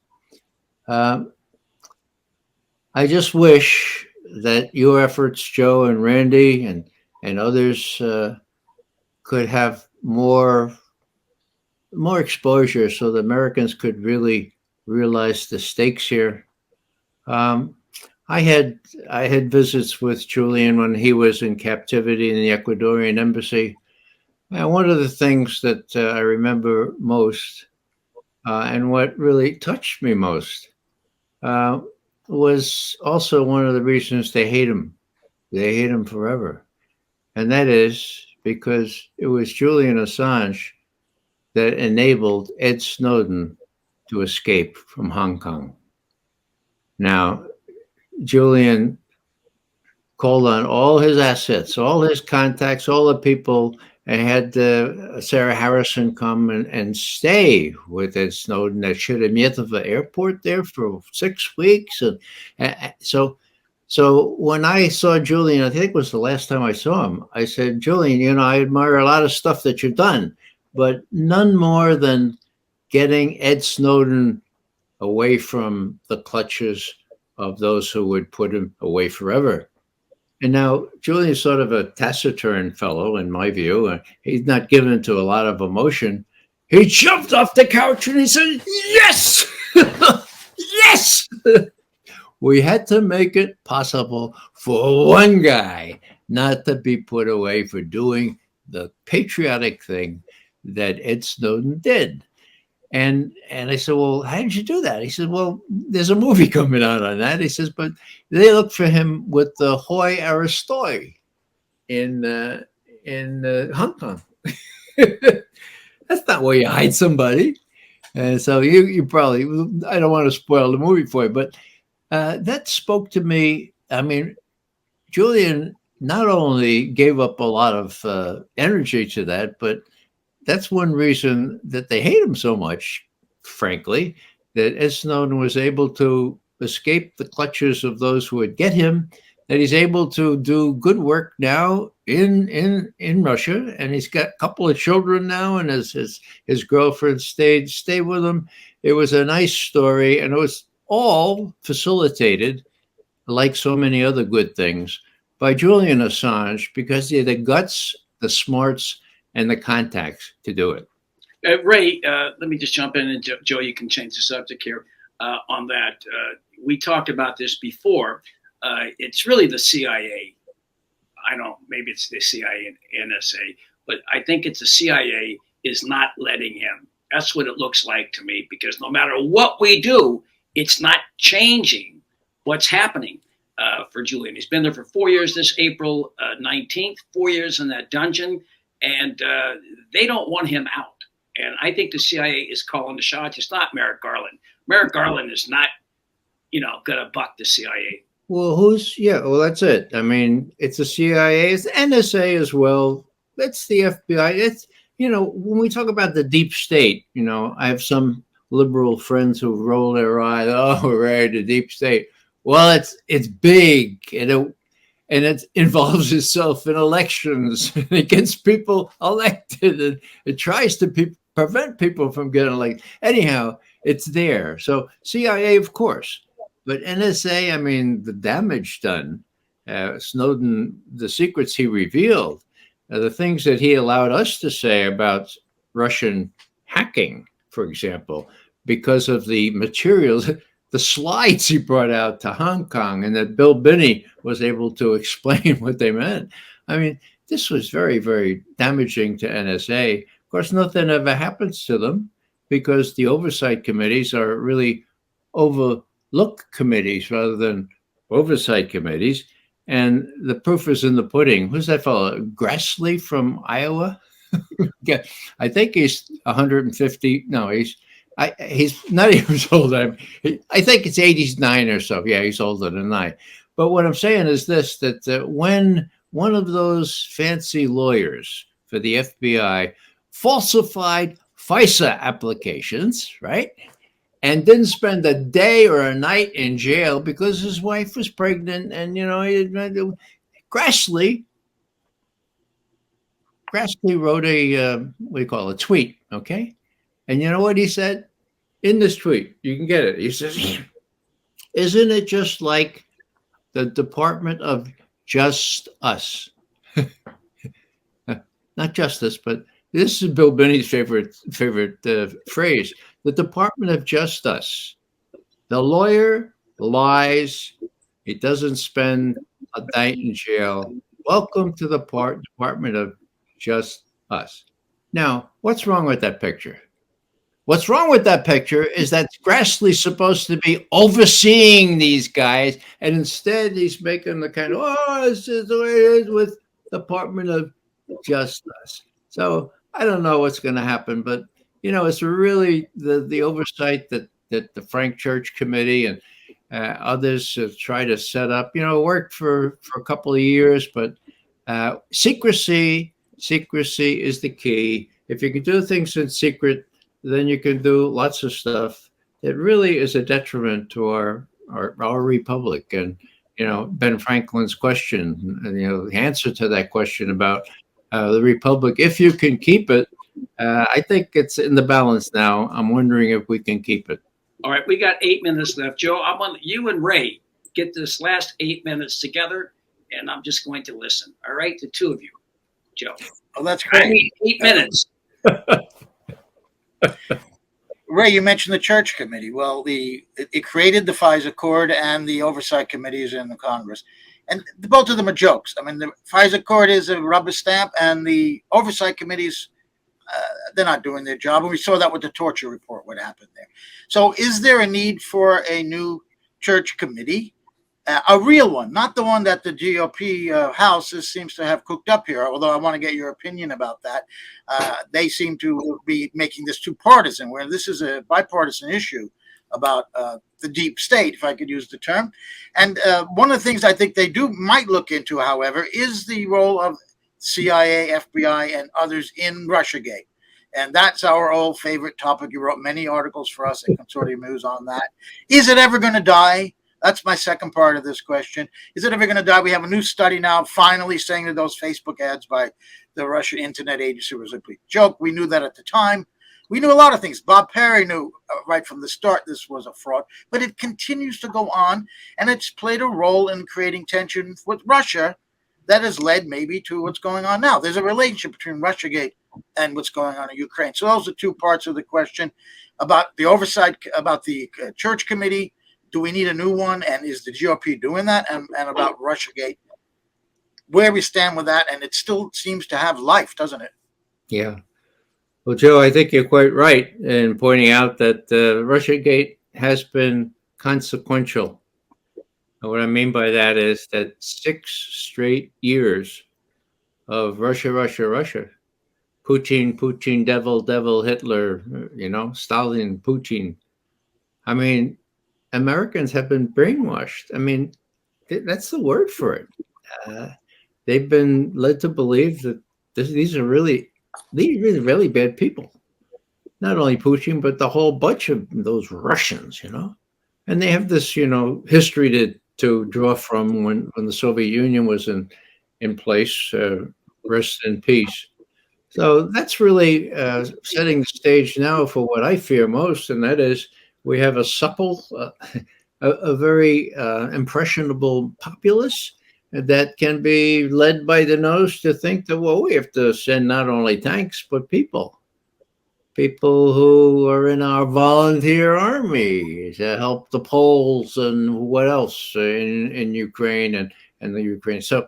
I just wish that your efforts, Joe and Randy and others, could have more exposure so the Americans could really realize the stakes here. I had visits with Julian when he was in captivity in the Ecuadorian embassy. And one of the things that I remember most, and what really touched me most, was also one of the reasons they hate him. They hate him forever. And that is because it was Julian Assange that enabled Ed Snowden to escape from Hong Kong. Now, Julian called on all his assets, all his contacts, all the people, and had Sarah Harrison come and stay with Ed Snowden at Sheremetyevo Airport there for 6 weeks. And so when I saw Julian, I think it was the last time I saw him, I said, Julian, I admire a lot of stuff that you've done, but none more than getting Ed Snowden away from the clutches of those who would put him away forever. And now Julian's sort of a taciturn fellow, in my view. He's not given to a lot of emotion. He jumped off the couch and he said, yes, yes. We had to make it possible for one guy not to be put away for doing the patriotic thing that Ed Snowden did. And I said, well, how did you do that? He said, well, there's a movie coming out on that. He says, but they look for him with the Hoi Aristoi in Hong Kong. That's not where you hide somebody. And so you probably, I don't want to spoil the movie for you, but that spoke to me. I mean, Julian not only gave up a lot of energy to that, but that's one reason that they hate him so much, frankly, that Ed Snowden was able to escape the clutches of those who would get him, that he's able to do good work now in Russia, and he's got a couple of children now, and his girlfriend stayed with him. It was a nice story, and it was all facilitated, like so many other good things, by Julian Assange, because he had the guts, the smarts, and the contacts to do it. Ray, let me just jump in, and Joe, you can change the subject here on that. We talked about this before. It's really the CIA. I don't, maybe it's the CIA and NSA, but I think it's the CIA is not letting him. That's what it looks like to me, because no matter what we do, it's not changing what's happening for Julian. He's been there for 4 years this April 19th, 4 years in that dungeon. And they don't want him out. And I think the CIA is calling the shots. It's not Merrick Garland. Merrick Garland is not, going to buck the CIA. Well, that's it. I mean, it's the CIA, it's the NSA as well. It's the FBI. It's, when we talk about the deep state, I have some liberal friends who roll their eyes. Oh, Ray, the deep state. Well, it's big, and it involves itself in elections and it gets people elected, and it tries to prevent people from getting elected. Anyhow, it's there. So CIA, of course, but NSA, I mean, the damage done, Snowden, the secrets he revealed, the things that he allowed us to say about Russian hacking, for example, because of the materials, the slides he brought out to Hong Kong, and that Bill Binney was able to explain what they meant. I mean, this was very, very damaging to NSA. Of course, nothing ever happens to them because the oversight committees are really overlook committees rather than oversight committees. And the proof is in the pudding. Who's that fellow? Grassley from Iowa? Yeah, I think he's 150. No, he's not years old. I think it's 89 or so. Yeah, he's older than I. But what I'm saying is this: that when one of those fancy lawyers for the FBI falsified FISA applications, right? And didn't spend a day or a night in jail because his wife was pregnant. And, Grassley wrote a, what do you call it, a tweet, okay? And you know what he said? In this tweet, you can get it. He says, isn't it just like the Department of Just Us? Not justice, but this is Bill Binney's favorite phrase. The Department of Just Us. The lawyer lies. He doesn't spend a night in jail. Welcome to the Department of Just Us. Now, what's wrong with that picture? What's wrong with that picture is that Grassley's supposed to be overseeing these guys, and instead he's making the kind of, this is the way it is with Department of Just Us. So I don't know what's going to happen, but it's really the oversight that the Frank Church Committee and others try to set up. Worked for a couple of years, but secrecy is the key. If you can do things in secret, then you can do lots of stuff that really is a detriment to our republic. And Ben Franklin's question, the answer to that question about the republic, if you can keep it, I think it's in the balance now. I'm wondering if we can keep it. All right, we got 8 minutes left. Joe, I want you and Ray get this last 8 minutes together, and I'm just going to listen. All right, the two of you, Joe. Oh, that's great. I need 8 minutes. Ray, you mentioned the Church Committee. Well, it created the FISA Court and the oversight committees in the Congress. And both of them are jokes. I mean, the FISA Court is a rubber stamp, and the oversight committees, they're not doing their job. And we saw that with the torture report, what happened there. So is there a need for a new Church Committee? A real one, not the one that the GOP House seems to have cooked up here, although I want to get your opinion about that. They seem to be making this too partisan, where this is a bipartisan issue about the deep state, if I could use the term. And one of the things I think they might look into, however, is the role of CIA, FBI, and others in Russiagate. And that's our old favorite topic. You wrote many articles for us at Consortium News on that. Is it ever going to die? That's my second part of this question. Is it ever going to die? We have a new study now finally saying that those Facebook ads by the Russian Internet Agency was a complete joke. We knew that at the time. We knew a lot of things. Bob Perry knew right from the start this was a fraud, but it continues to go on, and it's played a role in creating tension with Russia that has led maybe to what's going on now. There's a relationship between Russiagate and what's going on in Ukraine. So those are two parts of the question about the oversight, about the Church Committee. Do we need a new one? And is the GOP doing that? And about Russiagate, where we stand with that. And it still seems to have life, doesn't it? Yeah. Well, Joe, I think you're quite right in pointing out that Russiagate has been consequential. And what I mean by that is that 6 straight years of Russia, Putin, devil, Hitler, Stalin, Putin. I mean, Americans have been brainwashed. I mean, that's the word for it. They've been led to believe that these are really bad people. Not only Putin, but the whole bunch of those Russians, And they have this, history to draw from when the Soviet Union was in place, rest in peace. So that's really setting the stage now for what I fear most, and that is we have a supple, a very impressionable populace that can be led by the nose to think that, well, we have to send not only tanks, but people who are in our volunteer army to help the Poles and what else in Ukraine and the Ukraine. So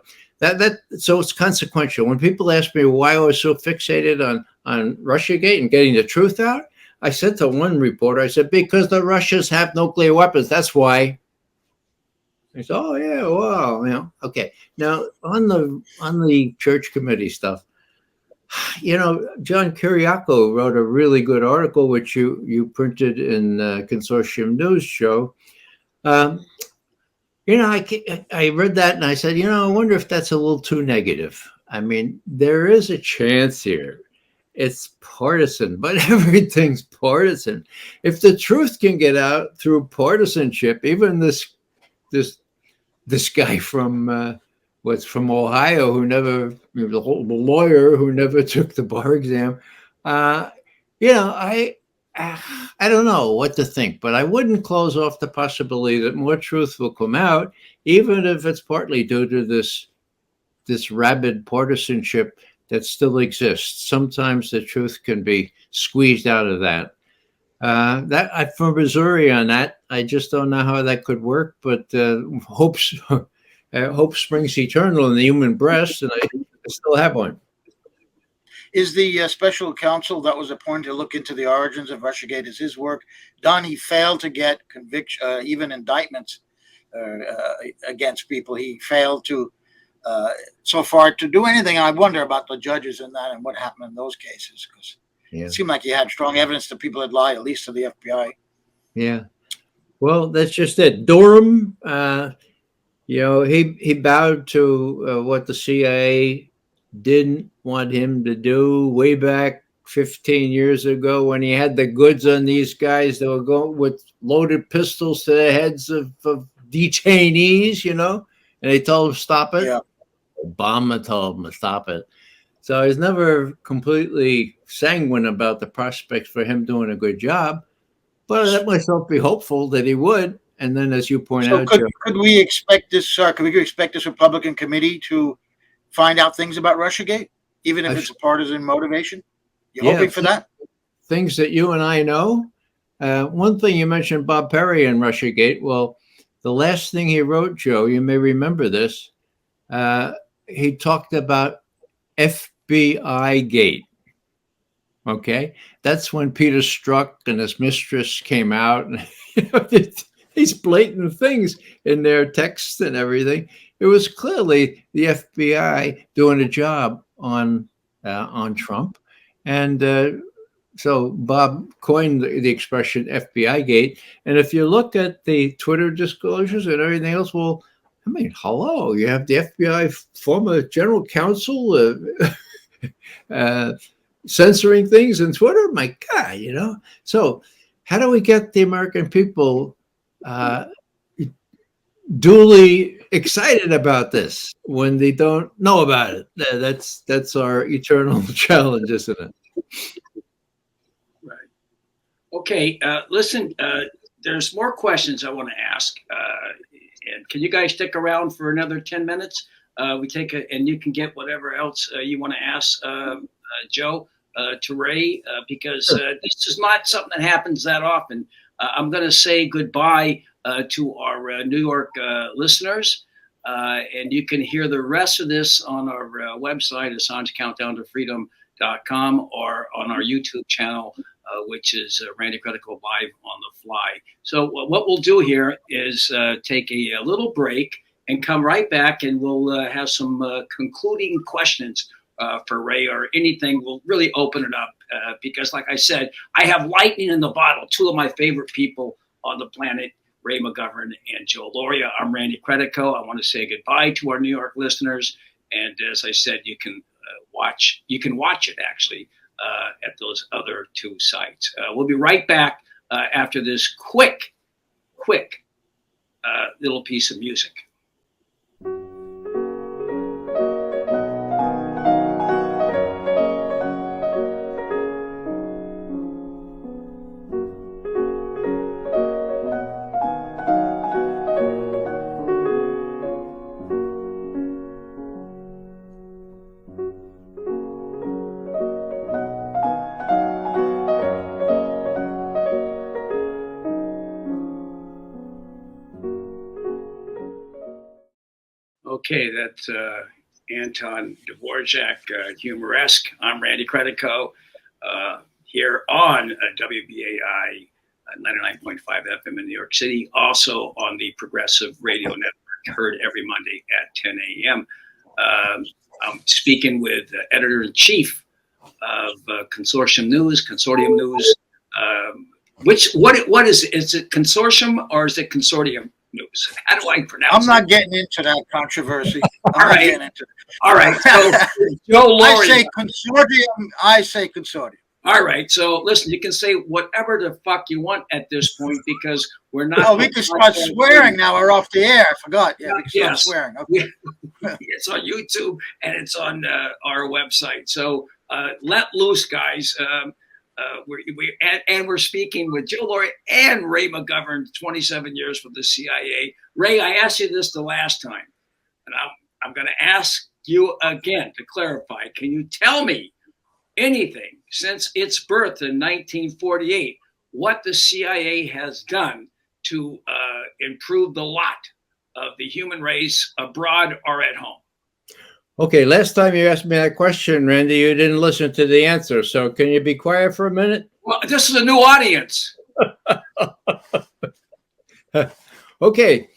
so it's consequential. When people ask me why I was so fixated on Russiagate and getting the truth out, I said to one reporter, I said, because the Russians have nuclear weapons. That's why. He said, oh yeah, wow, okay. Now on the church committee stuff, John Kiriakou wrote a really good article, which you printed in Consortium News Show. I read that and I said, I wonder if that's a little too negative. I mean, there is a chance here. It's partisan, but everything's partisan. If the truth can get out through partisanship, even this guy from from Ohio who never, the lawyer who never took the bar exam, I don't know what to think, but I wouldn't close off the possibility that more truth will come out, even if it's partly due to this rabid partisanship that still exists. Sometimes the truth can be squeezed out of that. From Missouri on that, I just don't know how that could work, but hope springs eternal in the human breast, and I still have one. Is the special counsel that was appointed to look into the origins of Russiagate, is his work done? He failed to get conviction, even indictments against people. He failed to, so far, to do anything. I wonder about the judges in that and what happened in those cases, because it seemed like he had strong evidence that people had lied, at least to the FBI. Yeah. Well, that's just it. Durham, he bowed to what the CIA didn't want him to do way back 15 years ago when he had the goods on these guys that were going with loaded pistols to the heads of detainees, and they told him stop it. Yeah. Obama told him to stop it. So he's never completely sanguine about the prospects for him doing a good job, but I let myself be hopeful that he would. And then, as you point out, could we expect this? Could we expect this Republican committee to find out things about Russiagate, even if it's a partisan motivation? You hoping for that? Things that you and I know. One thing you mentioned, Bob Perry and Russiagate. Well, the last thing he wrote, Joe, you may remember this. He talked about FBI Gate. Okay, that's when Peter Strzok and his mistress came out, and these blatant things in their texts and everything. It was clearly the FBI doing a job on Trump, and so Bob coined the expression FBI Gate. And if you look at the Twitter disclosures and everything else, well, I mean, hello, you have the FBI former general counsel censoring things in Twitter. My God, So how do we get the American people duly excited about this when they don't know about it? That's our eternal challenge, isn't it? Right. Okay. Listen, there's more questions I want to ask. And can you guys stick around for another 10 minutes? We take and you can get whatever else you want to ask Joe to Ray, because this is not something that happens that often. I'm going to say goodbye to our New York listeners, and you can hear the rest of this on our website, AssangeCountdownToFreedom.com, or on our YouTube channel, which is Randy Critical Live on the Fly. So what we'll do here is take a little break and come right back, and we'll have some concluding questions for Ray or anything. We'll really open it up because, like I said, I have lightning in the bottle. Two of my favorite people on the planet, Ray McGovern and Joe Lauria. I'm Randy Credico. I want to say goodbye to our New York listeners. And as I said, you can watch it actually at those other two sites. We'll be right back after this quick little piece of music. Okay, that's Anton Dvorak, Humoresque. I'm Randy Credico, here on WBAI 99.5 FM in New York City, also on the Progressive Radio Network, heard every Monday at 10 a.m. I'm speaking with editor-in-chief of Consortium News. What is it? Is it Consortium or is it Consortium News? How do I pronounce it? I'm not getting into that controversy. All right. All right. So, Joe Lauria. I say consortium. All right. So, listen, you can say whatever the fuck you want at this point because we're not. Oh, we can start swearing now. We're off the air. I forgot. Yeah, we can start swearing. Okay. It's on YouTube and it's on our website. So, let loose, guys. We're speaking with Joe Lauria and Ray McGovern, 27 years with the CIA. Ray, I asked you this the last time, and I'm going to ask you again to clarify. Can you tell me anything since its birth in 1948, what the CIA has done to improve the lot of the human race abroad or at home? Okay, last time you asked me that question, Randy, you didn't listen to the answer. So can you be quiet for a minute? Well, this is a new audience. Okay.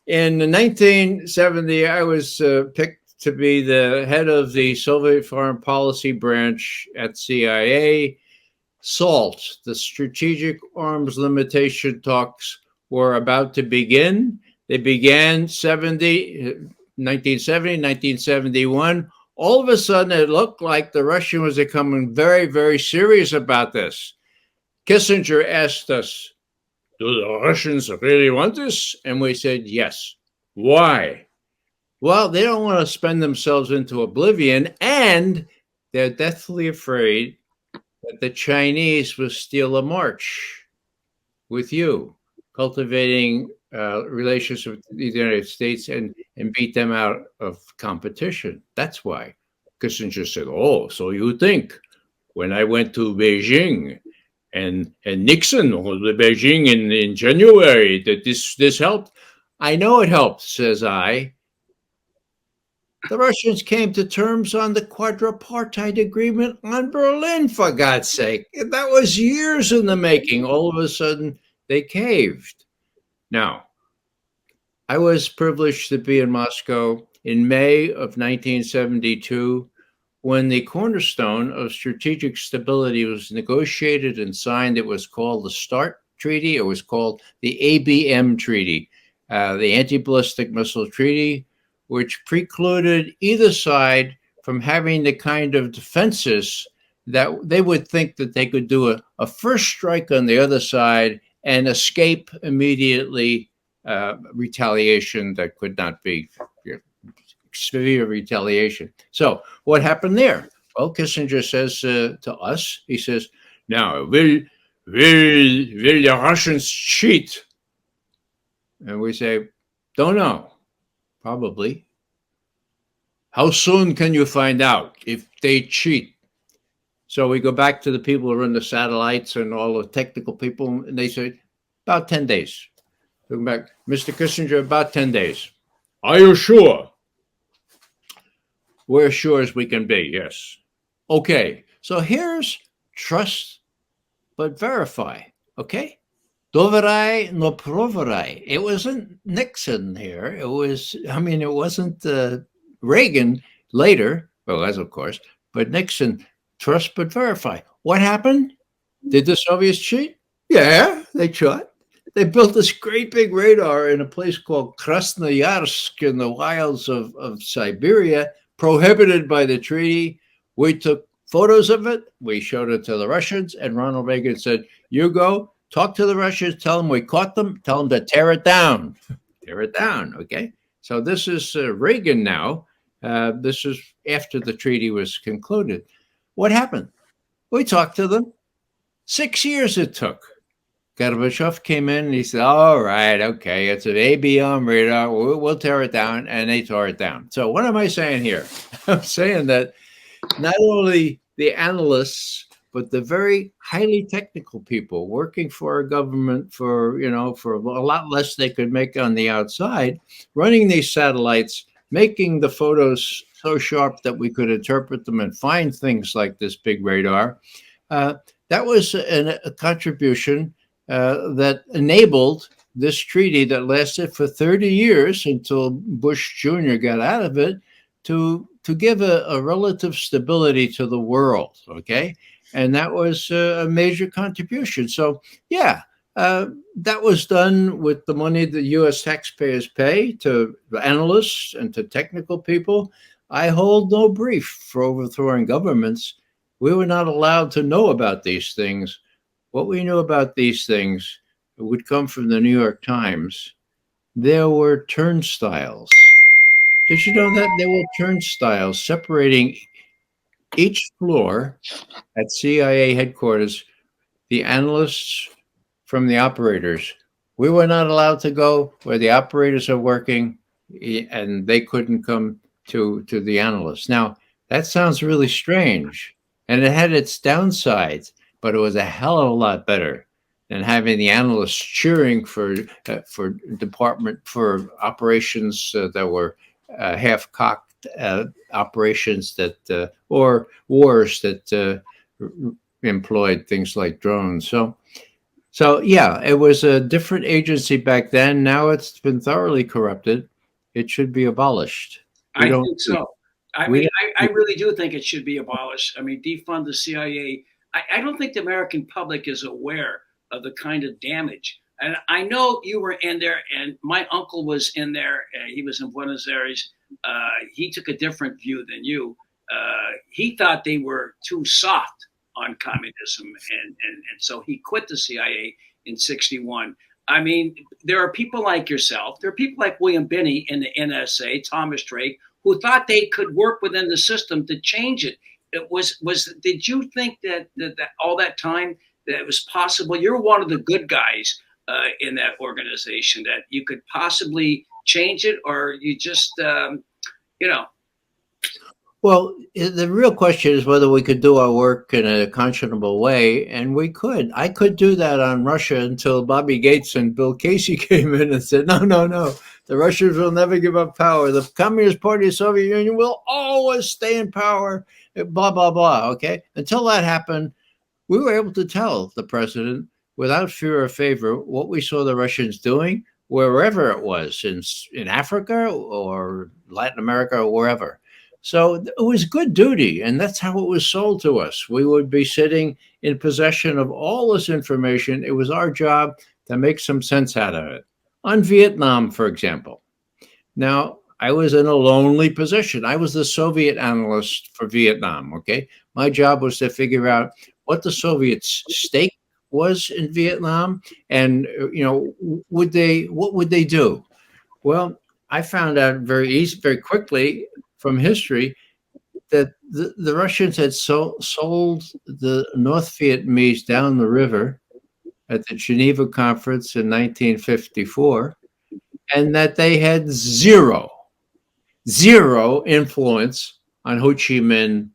In 1970, I was picked to be the head of the Soviet Foreign Policy Branch at CIA. SALT, the Strategic Arms Limitation talks, were about to begin. They began 1970, 1971, all of a sudden it looked like the Russians was becoming very, very serious about this. Kissinger asked us, do the Russians really want this? And we said, yes. Why? Well, they don't want to spend themselves into oblivion, and they're deathly afraid that the Chinese will steal a march with you, cultivating relations with the United States and beat them out of competition. That's why Kissinger said, oh, so you think when I went to Beijing and Nixon was to Beijing in January that this helped? I know it helped, says I. The Russians came to terms on the quadripartite agreement on Berlin, for God's sake. That was years in the making. All of a sudden, they caved. Now, I was privileged to be in Moscow in May of 1972 when the cornerstone of strategic stability was negotiated and signed. It was called the START Treaty. It was called the ABM Treaty, the Anti-Ballistic Missile Treaty, which precluded either side from having the kind of defenses that they would think that they could do a first strike on the other side and escape immediately retaliation that could not be severe retaliation. So what happened there? Well, Kissinger says to us, he says, now, will the Russians cheat? And we say, don't know, probably. How soon can you find out if they cheat? So we go back to the people who run the satellites and all the technical people, and they say, about 10 days. Looking back, Mr. Kissinger, about 10 days. Are you sure? We're as sure as we can be, yes. Okay, so here's trust but verify, okay? Doverai no proverai. It wasn't Nixon here. It wasn't Reagan later. Well, that's of course, but Nixon, trust but verify. What happened? Did the Soviets cheat? Yeah, they tried. They built this great big radar in a place called Krasnoyarsk in the wilds of Siberia, prohibited by the treaty. We took photos of it. We showed it to the Russians, and Ronald Reagan said, you go, talk to the Russians, tell them we caught them, tell them to tear it down. Tear it down, okay? So this is Reagan now. This is after the treaty was concluded. What happened? We talked to them. 6 years it took. Gorbachev came in and he said, all right, okay, it's an ABM radar. We'll tear it down. And they tore it down. So what am I saying here? I'm saying that not only the analysts, but the very highly technical people working for a government for a lot less they could make on the outside, running these satellites making the photos so sharp that we could interpret them and find things like this big radar. Uh, that was a contribution that enabled this treaty that lasted for 30 years until Bush Jr. got out of it to give a relative stability to the world. Okay. And that was a major contribution. So, yeah, that was done with the money the U.S. taxpayers pay to analysts and to technical people. I hold no brief for overthrowing governments. We were not allowed to know about these things. What we knew about these things would come from the New York Times. There were turnstiles. Did you know that there were turnstiles separating each floor at CIA headquarters, the analysts from the operators? We were not allowed to go where the operators are working, and they couldn't come to the analysts. Now, that sounds really strange, and it had its downsides, but it was a hell of a lot better than having the analysts cheering for department for operations that were half-cocked operations that or wars that employed things like drones. So yeah, it was a different agency back then. Now it's been thoroughly corrupted. It should be abolished. We I don't. think so. I We mean, don't. I really do think it should be abolished. I mean, defund the CIA. I don't think the American public is aware of the kind of damage. And I know you were in there, and my uncle was in there. He was in Buenos Aires. He took a different view than you. He thought they were too soft on communism, and so he quit the CIA in '61. I mean, there are people like yourself. There are people like William Binney in the NSA, Thomas Drake, who thought they could work within the system to change it. It was. Did you think that all that time that it was possible? You're one of the good guys in that organization, that you could possibly change it, or you just, you know. Well, the real question is whether we could do our work in a conscionable way, and we could. I could do that on Russia until Bobby Gates and Bill Casey came in and said, no, no, no, the Russians will never give up power. The Communist Party of the Soviet Union will always stay in power, blah, blah, blah, okay? Until that happened, we were able to tell the president without fear or favor what we saw the Russians doing, wherever it was, in Africa or Latin America or wherever. So it was good duty, and that's how it was sold to us. We would be sitting in possession of all this information. It was our job to make some sense out of it. On Vietnam, for example. Now, I was in a lonely position. I was the Soviet analyst for Vietnam, okay? My job was to figure out what the Soviets' stake was in Vietnam, and what would they do? Well, I found out very quickly from history that the Russians had sold the North Vietnamese down the river at the Geneva Conference in 1954, and that they had zero influence on Ho Chi Minh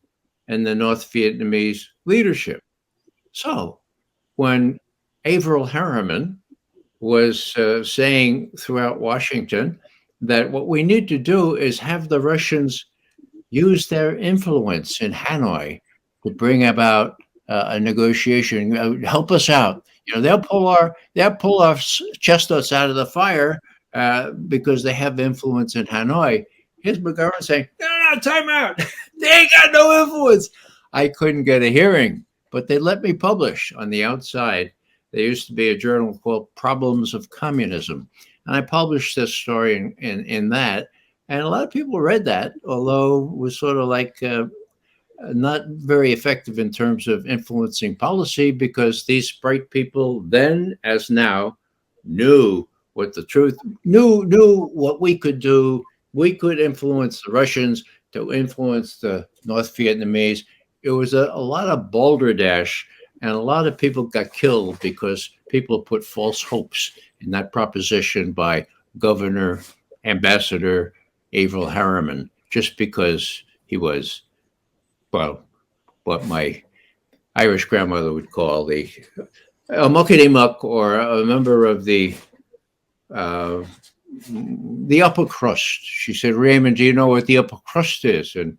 and the North Vietnamese leadership. So when Averell Harriman was saying throughout Washington that what we need to do is have the Russians use their influence in Hanoi to bring about a negotiation, help us out. They'll pull our chestnuts out of the fire because they have influence in Hanoi. Here's McGovern saying, no, time out. They ain't got no influence. I couldn't get a hearing, but they let me publish on the outside. There used to be a journal called Problems of Communism. And I published this story in that. And a lot of people read that, although it was sort of like not very effective in terms of influencing policy, because these bright people then, as now, knew what the truth, knew what we could do. We could influence the Russians to influence the North Vietnamese. It was a lot of balderdash, and a lot of people got killed because people put false hopes in that proposition by Governor Ambassador Averell Harriman, just because he was, well, what my Irish grandmother would call a muckety muck, or a member of the the upper crust. She said, Raymond, do you know what the upper crust is? And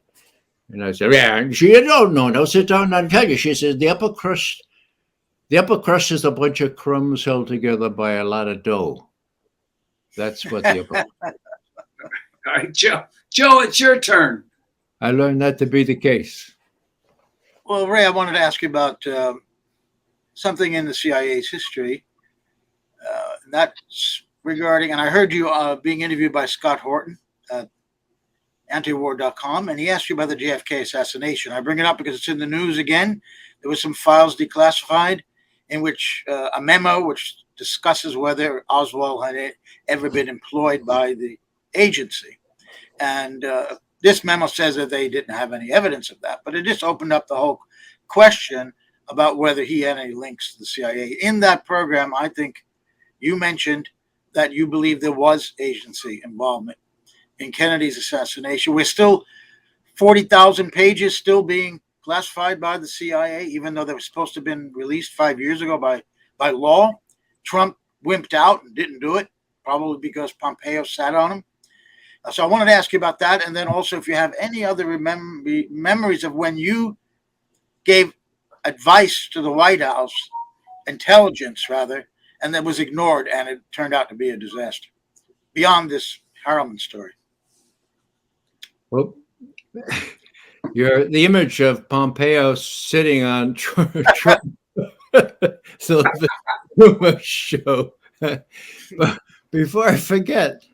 I said, yeah. And she said, oh, no, sit down and I'll tell you. She says, the upper crust is a bunch of crumbs held together by a lot of dough. That's what the upper. All right, Joe. Joe, it's your turn. I learned that to be the case. Well, Ray, I wanted to ask you about something in the CIA's history. That's regarding, and I heard you being interviewed by Scott Horton at antiwar.com, and he asked you about the JFK assassination. I bring it up because it's in the news again. There was some files declassified in which a memo which discusses whether Oswald had ever been employed by the agency. And this memo says that they didn't have any evidence of that, but it just opened up the whole question about whether he had any links to the CIA. In that program, I think you mentioned that you believe there was agency involvement in Kennedy's assassination. We're still 40,000 pages still being classified by the CIA, even though they were supposed to have been released 5 years ago by law. Trump wimped out and didn't do it, probably because Pompeo sat on him. So I wanted to ask you about that, and then also if you have any other memories of when you gave advice to the White House, intelligence rather, and that was ignored, and it turned out to be a disaster. Beyond this Harriman story. Well, the image of Pompeo sitting on Trump, so the show. But before I forget,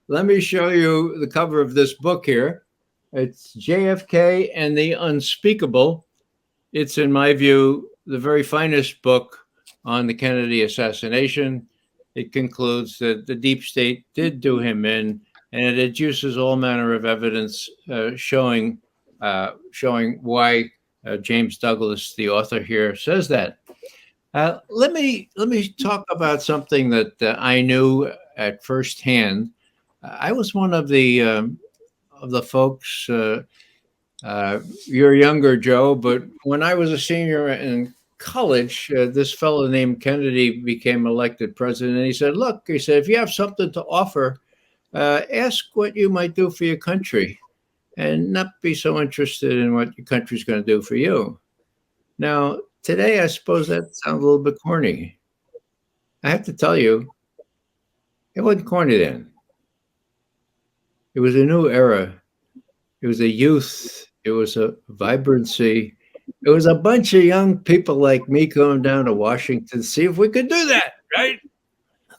let me show you the cover of this book here. It's JFK and the Unspeakable. It's, in my view, the very finest book on the Kennedy assassination. It concludes that the deep state did do him in, and it adduces all manner of evidence showing why James Douglas, the author here, says that. Let me talk about something that I knew at first hand. I was one of the folks. You're younger, Joe, but when I was a senior in college, this fellow named Kennedy became elected president. And he said, look, he said, if you have something to offer, ask what you might do for your country and not be so interested in what your country's going to do for you. Now, today, I suppose that sounds a little bit corny. I have to tell you, it wasn't corny then. It was a new era. It was a youth. It was a vibrancy. It was a bunch of young people like me going down to Washington to see if we could do that, right?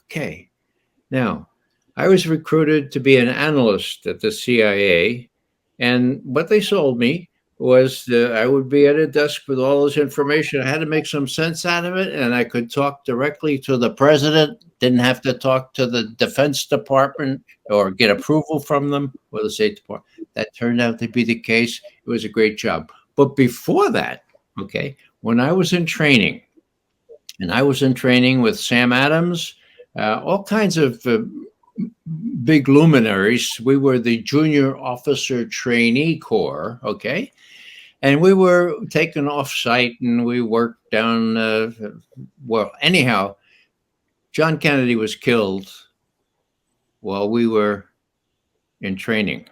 Okay. Now, I was recruited to be an analyst at the CIA, and what they sold me was that I would be at a desk with all this information. I had to make some sense out of it, and I could talk directly to the president, didn't have to talk to the Defense Department or get approval from them or the State Department. That turned out to be the case. It was a great job. But before that, okay, when I was in training, and I was in training with Sam Adams, all kinds of big luminaries. We were the Junior Officer Trainee Corps, okay? And we were taken off-site and we worked down, well, anyhow, John Kennedy was killed while we were in training.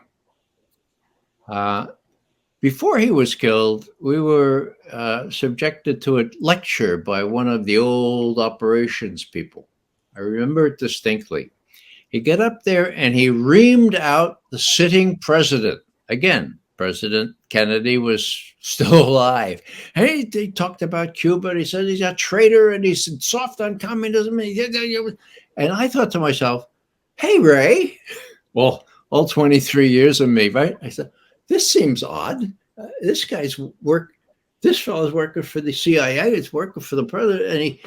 Before he was killed, we were subjected to a lecture by one of the old operations people. I remember it distinctly. He got up there and he reamed out the sitting president. Again, President Kennedy was still alive. And he talked about Cuba. He said he's a traitor and he's soft on communism. And I thought to myself, hey, Ray, well, all 23 years of me, right? I said, this seems odd. This fellow's working for the CIA. It's working for the president.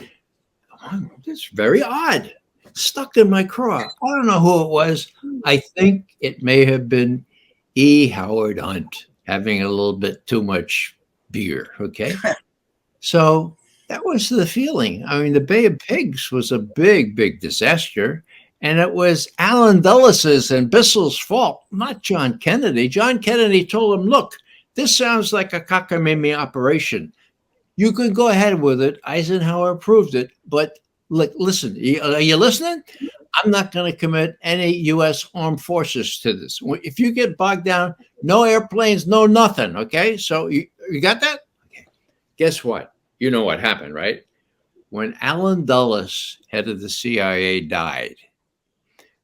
And it's very odd. Stuck in my craw. I don't know who it was. I think it may have been E. Howard Hunt having a little bit too much beer. Okay. So that was the feeling. I mean, the Bay of Pigs was a big, big disaster. And it was Allen Dulles' and Bissell's fault, not John Kennedy. John Kennedy told him, look, this sounds like a cockamamie operation. You can go ahead with it. Eisenhower approved it, but listen, are you listening? I'm not going to commit any U.S. armed forces to this. If you get bogged down, no airplanes, no nothing. Okay, so you got that? Okay. Guess what? You know what happened, right? When Allen Dulles, head of the CIA, died,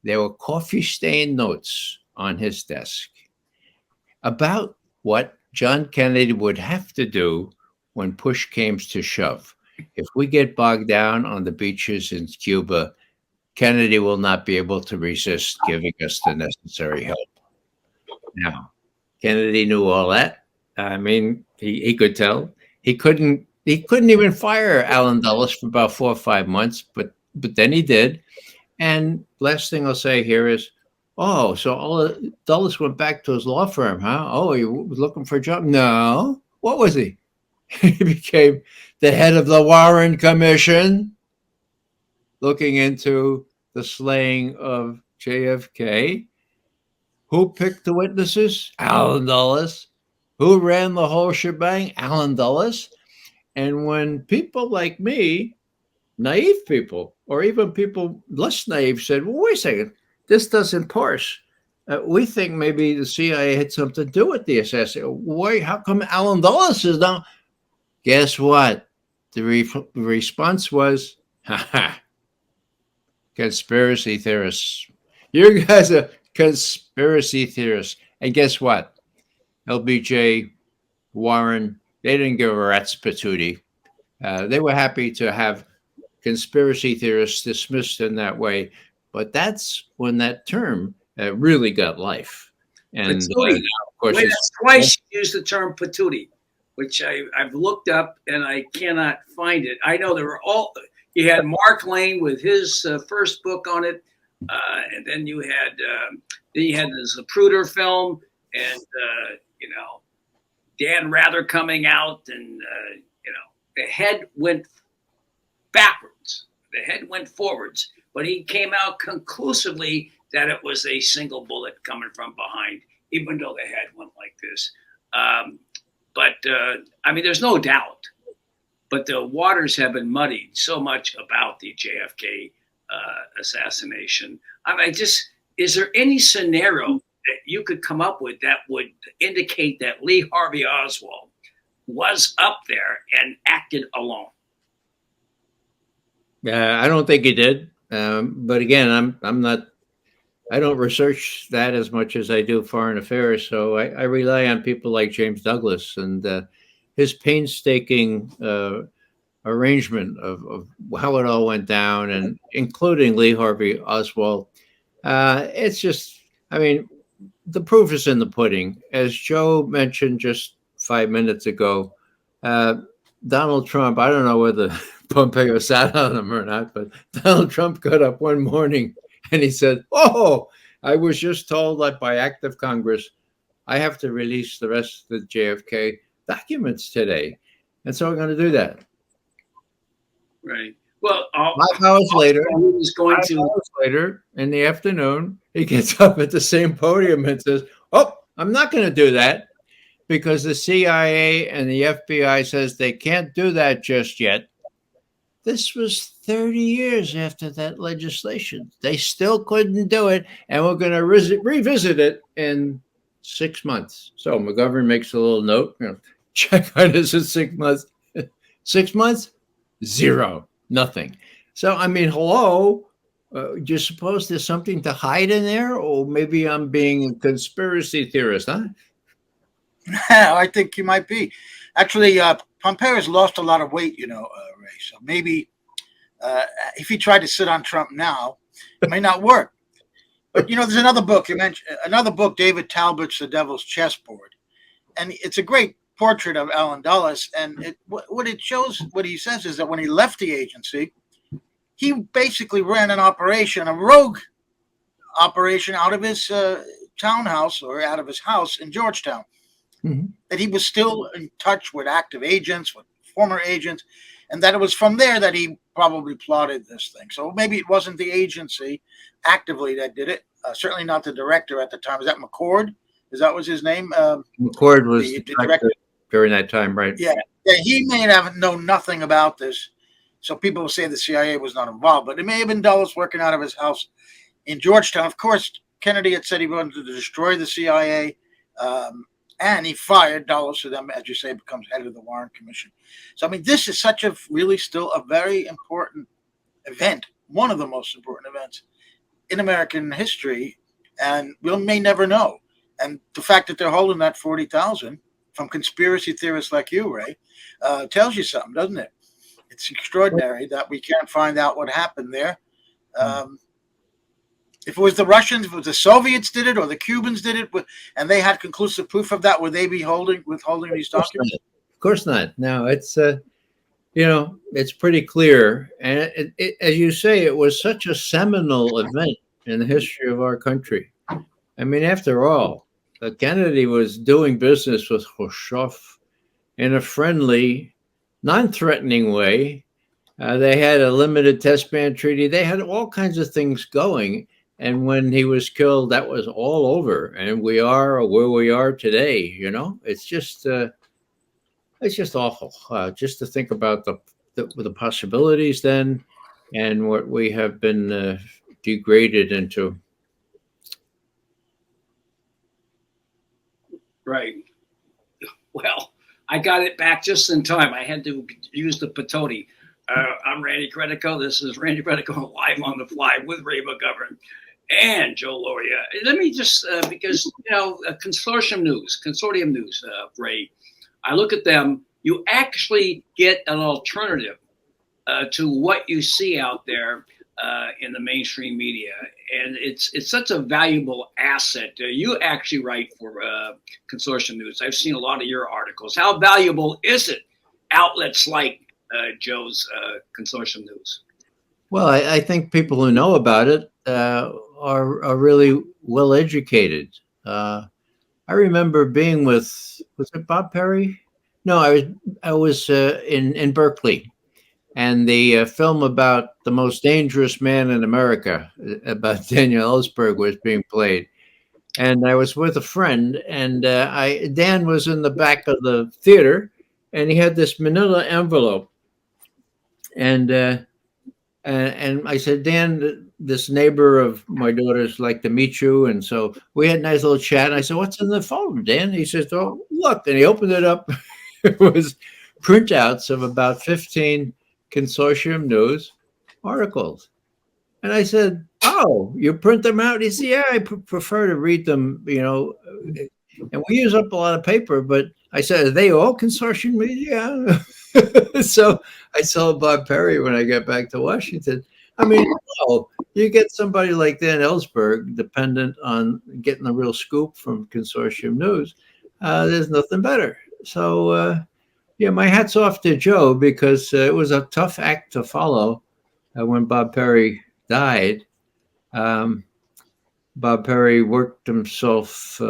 there were coffee-stained notes on his desk about what John Kennedy would have to do when push came to shove. If we get bogged down on the beaches in Cuba, Kennedy will not be able to resist giving us the necessary help. Now, Kennedy knew all that. I mean, he could tell. He couldn't even fire Allen Dulles for about 4 or 5 months, but then he did. And last thing I'll say here is, oh, so Dulles went back to his law firm, huh? Oh, he was looking for a job? No. What was he? He became the head of the Warren Commission, looking into the slaying of JFK. Who picked the witnesses? Allen Dulles. Who ran the whole shebang? Allen Dulles. And when people like me, naive people, or even people less naive, said, well, wait a second, this doesn't parse. We think maybe the CIA had something to do with the assassination. Why? How come Allen Dulles is now? Guess what? The response was, ha, conspiracy theorists. You guys are conspiracy theorists. And guess what? LBJ, Warren, they didn't give a rat's patootie. They were happy to have conspiracy theorists dismissed in that way. But that's when that term really got life. And of course, that's twice you used the term patootie, which I've looked up and I cannot find it. I know there were you had Mark Lane with his first book on it, and then you had the Zapruder film, and Dan Rather coming out, and the head went backwards, the head went forwards, but he came out conclusively that it was a single bullet coming from behind, even though the head went like this. But I mean, there's no doubt. But the waters have been muddied so much about the JFK assassination. I mean, is there any scenario that you could come up with that would indicate that Lee Harvey Oswald was up there and acted alone? I don't think he did. But again, I don't research that as much as I do foreign affairs. So I rely on people like James Douglas and his painstaking arrangement of how it all went down, and including Lee Harvey Oswald. It's just, I mean, the proof is in the pudding. As Joe mentioned just 5 minutes ago, Donald Trump, I don't know whether Pompeo sat on him or not, but Donald Trump got up one morning and he said, oh, I was just told that by act of Congress, I have to release the rest of the JFK documents today. And so I'm going to do that. Right. Well, 5 hours later, in the afternoon, he gets up at the same podium and says, oh, I'm not going to do that because the CIA and the FBI says they can't do that just yet. This was 30 years after that legislation. They still couldn't do it, and we're going to revisit it in 6 months. So McGovern makes a little note, check on this in 6 months. 6 months? Zero. Nothing. So, I mean, hello, do you suppose there's something to hide in there? Or maybe I'm being a conspiracy theorist, huh? I think you might be. Actually, Pompeo has lost a lot of weight, Ray. So maybe if he tried to sit on Trump now, it may not work. But, there's another book you mentioned, David Talbot's The Devil's Chessboard. And it's a great portrait of Allen Dulles. And what it shows, what he says is that when he left the agency, he basically ran a rogue operation out of his townhouse or out of his house in Georgetown. Mm-hmm. That he was still in touch with active agents, with former agents, and that it was from there that he probably plotted this thing. So maybe it wasn't the agency actively that did it. Certainly not the director at the time. Is that McCord? That was his name? McCord was the director during that time, right? Yeah. He may have known nothing about this. So people will say the CIA was not involved, but it may have been Dulles working out of his house in Georgetown. Of course, Kennedy had said he wanted to destroy the CIA, and he fired Dulles, who then, as you say, becomes head of the Warren Commission. So, I mean, this is such a really still a very important event, one of the most important events in American history, and we may never know. And the fact that they're holding that 40,000 from conspiracy theorists like you, Ray, tells you something, doesn't it? It's extraordinary that we can't find out what happened there. If it was the Russians, if it was the Soviets did it, or the Cubans did it, and they had conclusive proof of that, would they be withholding these documents? Of course not. No, it's it's pretty clear, and as you say, it was such a seminal event in the history of our country. I mean, after all, Kennedy was doing business with Khrushchev in a friendly, non-threatening way. They had a limited test ban treaty. They had all kinds of things going. And when he was killed, that was all over. And we are where we are today. It's just awful. Just to think about the possibilities then, and what we have been degraded into. Right. Well, I got it back just in time. I had to use the patoti. I'm Randy Credico. This is Randy Credico live on the fly with Ray McGovern and Joe Lauria. Let me just, because, consortium news, Ray, I look at them, you actually get an alternative to what you see out there in the mainstream media. And it's such a valuable asset. You actually write for consortium news. I've seen a lot of your articles. How valuable is it, outlets like Joe's consortium news? Well, I think people who know about it are really well educated. I remember being was it Bob Perry? No, I was in Berkeley, and the film about the most dangerous man in America, about Daniel Ellsberg, was being played. And I was with a friend, and Dan was in the back of the theater, and he had this manila envelope. And I said, Dan, this neighbor of my daughter's like to meet you. And so we had a nice little chat. And I said, what's in the folder, Dan? He says, oh, look. And he opened it up. It was printouts of about 15 consortium news articles. And I said, oh, you print them out? He said, yeah, I prefer to read them, and we use up a lot of paper. But I said, are they all consortium media? So I saw Bob Perry when I got back to Washington. I mean, you get somebody like Dan Ellsberg dependent on getting the real scoop from consortium news. There's nothing better. So, my hat's off to Joe, because it was a tough act to follow when Bob Perry died. Bob Perry worked himself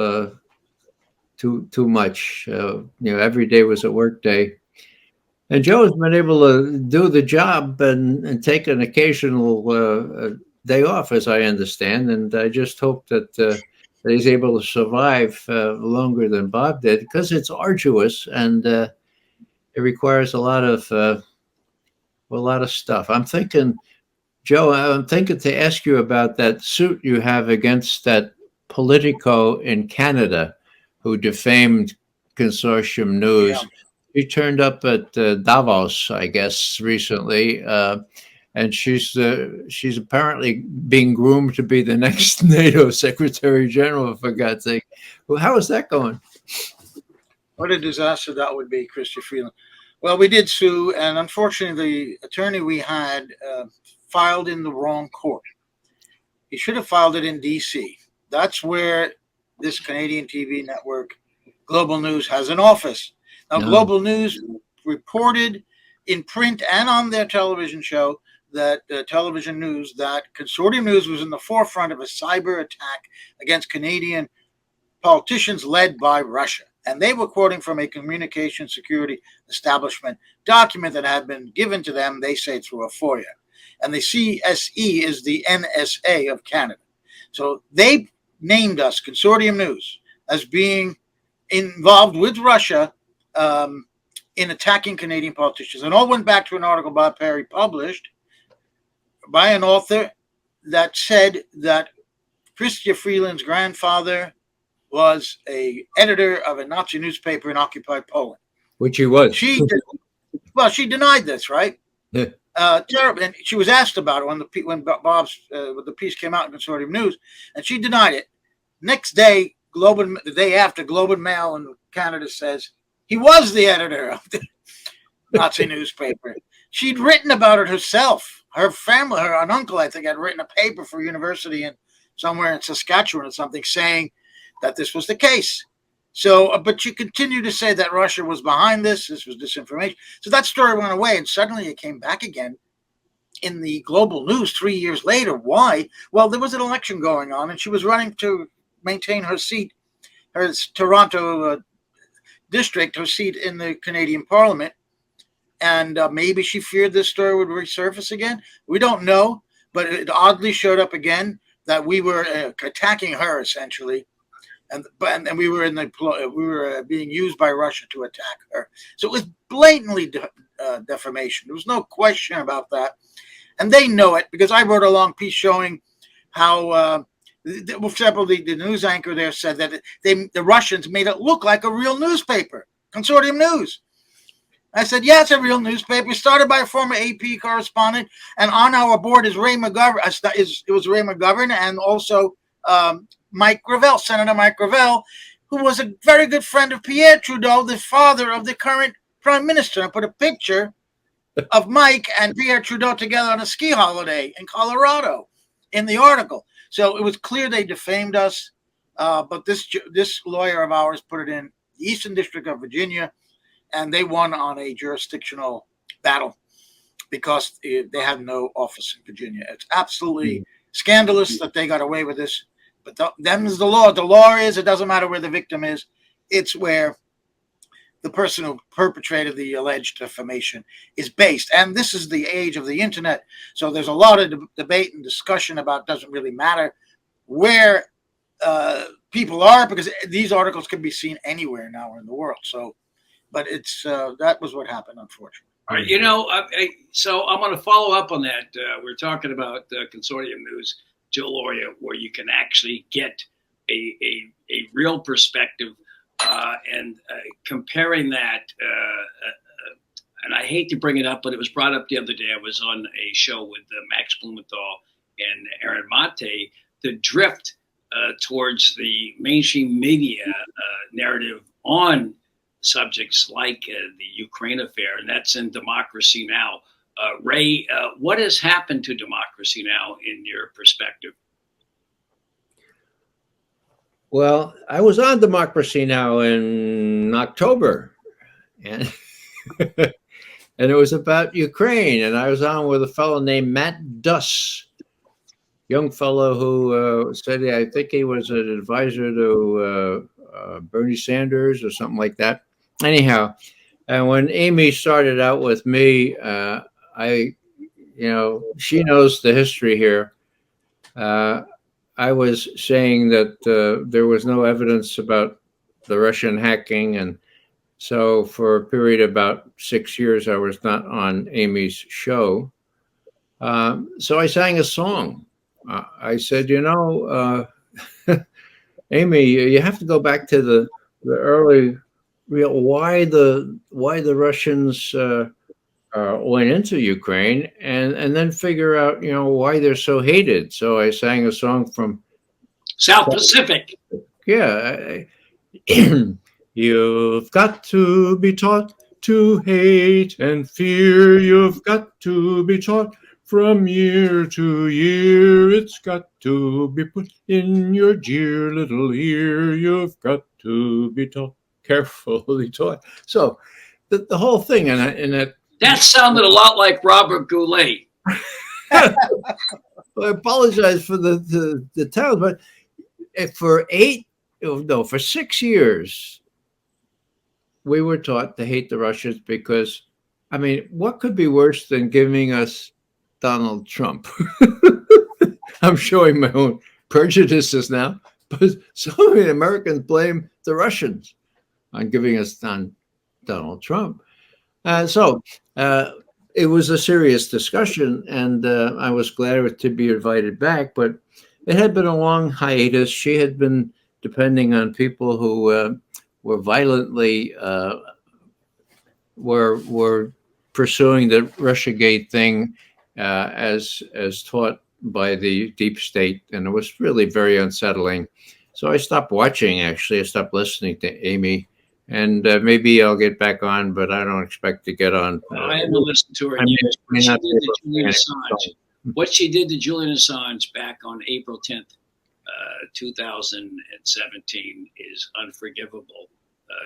too much. Every day was a work day. And Joe has been able to do the job and take an occasional day off, as I understand. And I just hope that he's able to survive longer than Bob did, because it's arduous and it requires a lot of stuff. I'm thinking, Joe, to ask you about that suit you have against that Politico in Canada who defamed consortium news. Yeah. She turned up at Davos, I guess, recently, and she's apparently being groomed to be the next NATO Secretary General, for God's sake. Well, how is that going? What a disaster that would be, Christopher Freeland. Well, we did sue, and unfortunately, the attorney we had filed in the wrong court. He should have filed it in D.C. That's where this Canadian TV network, Global News, has an office. Now, Global News reported in print and on their television show that Consortium News was in the forefront of a cyber attack against Canadian politicians led by Russia. And they were quoting from a communication security establishment document that had been given to them, they say, through a FOIA. And the CSE is the NSA of Canada. So they named us, Consortium News, as being involved with Russia in attacking Canadian politicians. And all went back to an article Bob Perry published by an author that said that Chrystia Freeland's grandfather was a editor of a Nazi newspaper in occupied Poland. Which he was. She denied this, right? Yeah. Terrible. And she was asked about it when the piece came out in Consortium News, and she denied it. Next day, the day after, Globe and Mail in Canada says he was the editor of the Nazi newspaper. She'd written about it herself. Her family, an uncle, I think, had written a paper for a university somewhere in Saskatchewan or something, saying that this was the case. So, but she continued to say that Russia was behind this. This was disinformation. So that story went away, and suddenly it came back again in the global news 3 years later. Why? Well, there was an election going on, and she was running to maintain her seat, her Toronto district, her seat in the Canadian Parliament. And maybe she feared this story would resurface again. We don't know, but it oddly showed up again that we were attacking her essentially. And we were being used by Russia to attack her. So it was blatantly defamation. There was no question about that, and they know it because I wrote a long piece showing how the news anchor there said that the Russians made it look like a real newspaper, Consortium News. I said, yeah, it's a real newspaper. Started by a former AP correspondent, and on our board is Ray McGovern. It was Ray McGovern and also Mike Gravel, Senator Mike Gravel, who was a very good friend of Pierre Trudeau, the father of the current prime minister. I put a picture of Mike and Pierre Trudeau together on a ski holiday in Colorado in the article. So it was clear they defamed us. But this lawyer of ours put it in the Eastern District of Virginia, and they won on a jurisdictional battle because they had no office in Virginia. It's absolutely scandalous that they got away with this. But them's the law. The law is it doesn't matter where the victim is. It's where the person who perpetrated the alleged defamation is based. And this is the age of the internet. So there's a lot of debate and discussion about doesn't really matter where people are because these articles can be seen anywhere now in the world. So, but it's that was what happened, unfortunately. All right, so I'm going to follow up on that. We're talking about Consortium News, Joe Lauria, where you can actually get a real perspective and comparing that. And I hate to bring it up, but it was brought up the other day. I was on a show with Max Blumenthal and Aaron Mate. The drift towards the mainstream media narrative on subjects like the Ukraine affair, and that's in Democracy Now! Ray, what has happened to Democracy Now! In your perspective? Well, I was on Democracy Now! In October, and and it was about Ukraine, and I was on with a fellow named Matt Duss, young fellow who said I think he was an advisor to Bernie Sanders or something like that. Anyhow, and when Amy started out with me, she knows the history here. I was saying that there was no evidence about the Russian hacking. And so for a period of about 6 years, I was not on Amy's show. So I sang a song. I said, Amy, you have to go back to the early real why the Russians went into Ukraine and then figure out why they're so hated. So I sang a song from South Pacific. Yeah. You've got to be taught to hate and fear. You've got to be taught from year to year. It's got to be put in your dear little ear. You've got to be taught, carefully taught. So the whole thing, that sounded a lot like Robert Goulet. I apologize for the town, but for 6 years, we were taught to hate the Russians because, what could be worse than giving us Donald Trump? I'm showing my own prejudices now, but so many Americans blame the Russians on giving us Donald Trump. So it was a serious discussion, and I was glad to be invited back. But it had been a long hiatus. She had been depending on people who were violently were pursuing the RussiaGate thing as taught by the deep state, and it was really very unsettling. So I stopped watching. Actually, I stopped listening to Amy, and maybe I'll get back on, but I don't expect to get on. I haven't listened to her I yet. may not be able to Julian finish. Assange. What she did to Julian Assange back on April 10th, 2017 is unforgivable.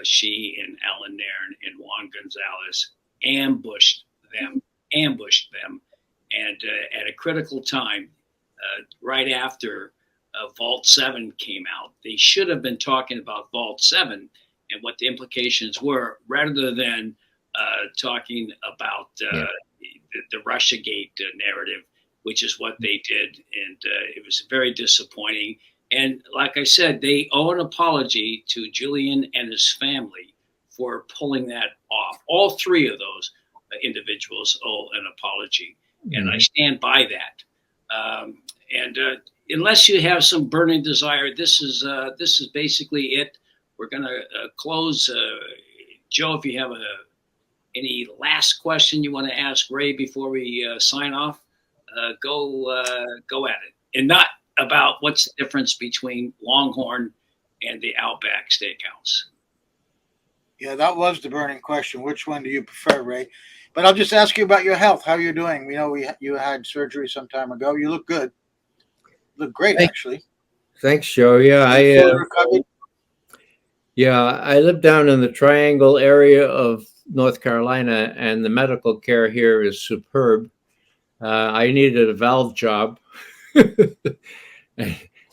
She and Alan Nairn and Juan Gonzalez ambushed them, and at a critical time, right after Vault 7 came out, they should have been talking about Vault 7 and what the implications were, rather than talking about the Russiagate narrative, which is what they did, and it was very disappointing. And like I said, they owe an apology to Julian and his family for pulling that off. All three of those individuals owe an apology, and I stand by that. And unless you have some burning desire, this is basically it. We're going to close. Joe, if you have any last question you want to ask Ray before we sign off, go at it, and not about what's the difference between Longhorn and the Outback Steakhouse. Yeah, that was the burning question. Which one do you prefer, Ray? But I'll just ask you about your health. How you're doing? We know you had surgery some time ago. You look good. Look great, actually. Thanks, Joe. Yeah, I live down in the Triangle area of North Carolina, and the medical care here is superb. I needed a valve job.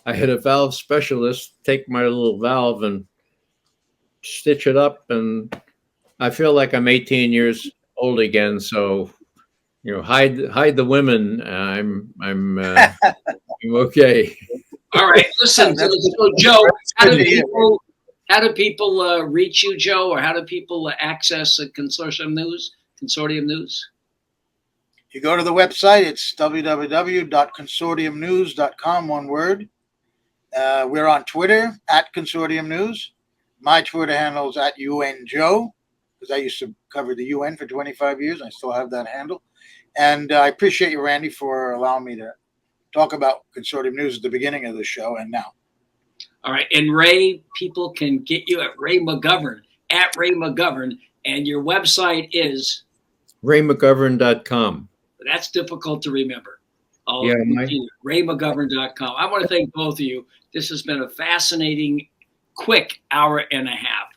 I had a valve specialist take my little valve and stitch it up, and I feel like I'm 18 years old again. So, hide the women. I'm okay. All right, listen. So Joe, how do people reach you, Joe, or how do people access Consortium News? You go to the website. It's www.consortiumnews.com, one word. We're on Twitter at Consortium News. My Twitter handle is at UNJoe, because I used to cover the UN for 25 years. I still have that handle. And I appreciate you, Randy, for allowing me to talk about Consortium News at the beginning of the show and now. All right. And Ray, people can get you at Ray McGovern, and your website is RayMcGovern.com. That's difficult to remember. RayMcGovern.com. I want to thank both of you. This has been a fascinating, quick hour and a half.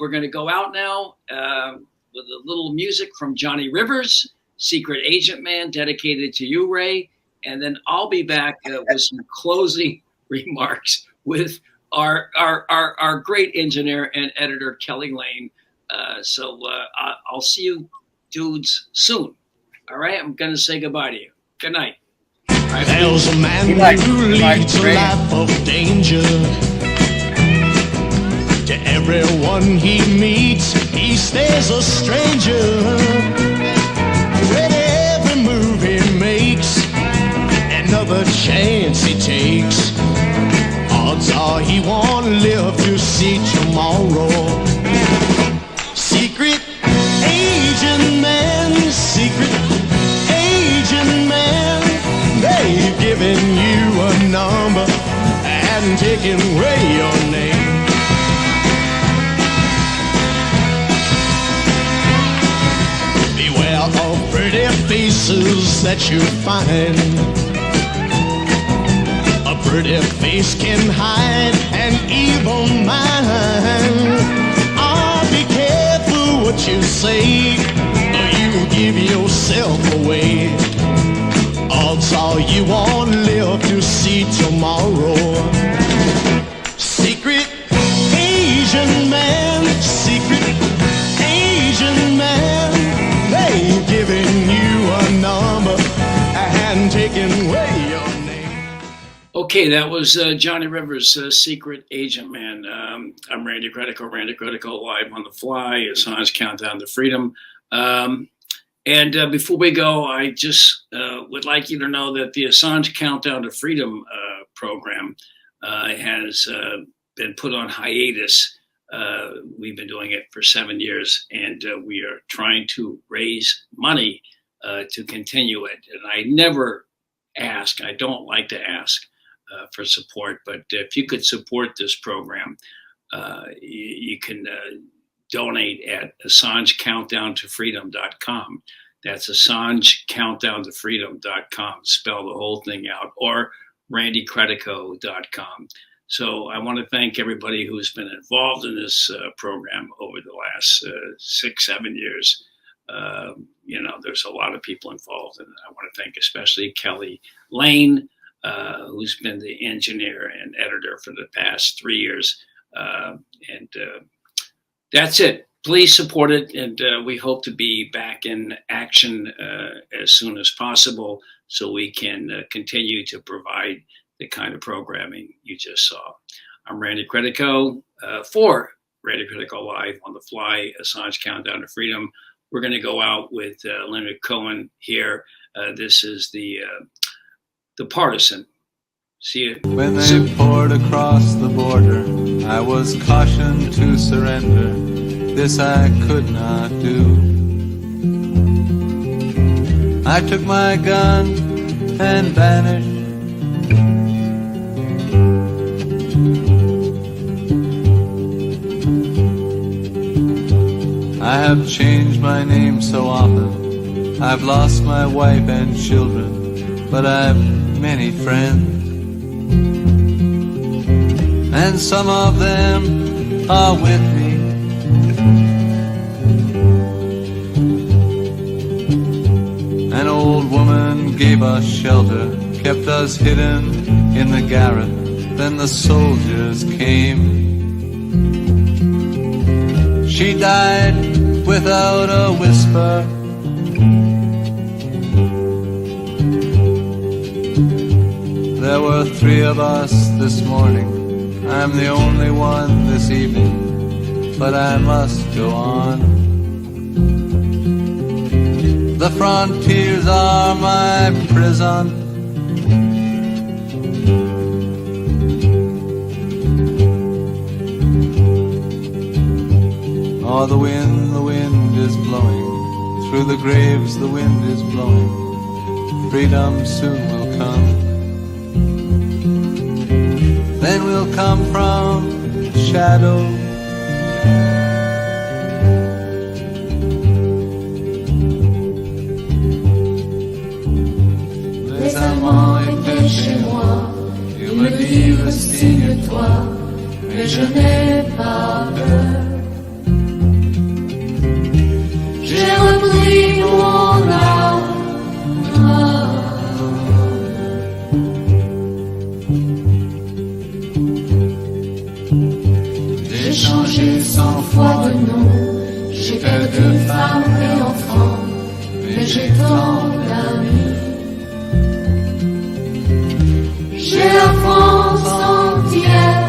We're going to go out now with a little music from Johnny Rivers, Secret Agent Man, dedicated to you, Ray. And then I'll be back with some closing remarks with our great engineer and editor, Kelly Lane. So I'll see you dudes soon. All right, I'm going to say goodbye to you. Good night. There's a man who leads a life of danger. To everyone he meets, he stays a stranger. With every move he makes, another chance he takes, odds are he won't live to see tomorrow. Secret agent man, secret agent man, they've given you a number and taken away your name. Beware of pretty faces that you find. A pretty face can hide an evil mind. Oh, be careful what you say, or you give yourself away. Odds are you won't live to see tomorrow. Secret Asian man, secret Asian man, they've given you a number and taken away your name. Okay, that was Johnny Rivers' Secret Agent Man. I'm Randy Critical, live on the fly. It's Hans Countdown to Freedom. And before we go, I just would like you to know that the Assange Countdown to Freedom program has been put on hiatus. We've been doing it for 7 years, and we are trying to raise money to continue it. And I never ask, I don't like to ask for support, but if you could support this program, you can donate at AssangeCountdownToFreedom.com. That's AssangeCountdownToFreedom.com. Spell the whole thing out, or RandyCredico.com. So I want to thank everybody who's been involved in this program over the last 6-7 years. There's a lot of people involved, and I want to thank especially Kelly Lane, who's been the engineer and editor for the past 3 years. That's it. Please support it, and we hope to be back in action as soon as possible so we can continue to provide the kind of programming you just saw. I'm Randy Credico for Randy Credico Live on the Fly, Assange Countdown to Freedom. We're going to go out with Leonard Cohen here. This is the Partisan. See you. When they poured across the border, I was cautioned to surrender. This I could not do. I took my gun and vanished. I have changed my name so often. I've lost my wife and children, but I've many friends. And some of them are with me. An old woman gave us shelter, kept us hidden in the garret. Then the soldiers came. She died without a whisper. There were 3 of us this morning. I'm the only one this evening, but I must go on. The frontiers are my prison. Oh, the wind is blowing. Through the graves the wind is blowing. Freedom soon will come. Then we'll come from shadow. Les Allemands étaient chez moi, ils me disent resigne-toi, mais je n'ai pas peur. J'ai repris mon âme. J'ai changé 100 fois de nom, j'ai quelques femmes et enfants, mais j'ai tant d'amis. J'ai la France entière.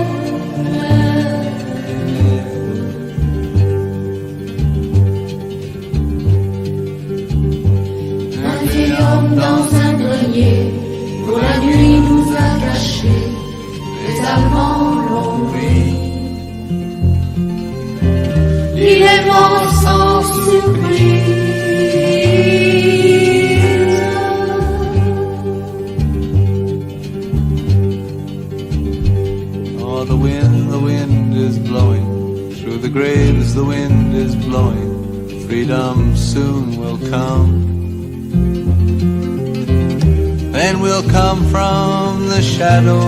Un vieil homme dans un grenier, pour la nuit nous a cachés, les Allemands l'ont pris. Il est mort sans surprise. Oh, the wind is blowing. Through the graves the wind is blowing. Freedom soon will come. Then we'll come from the shadow.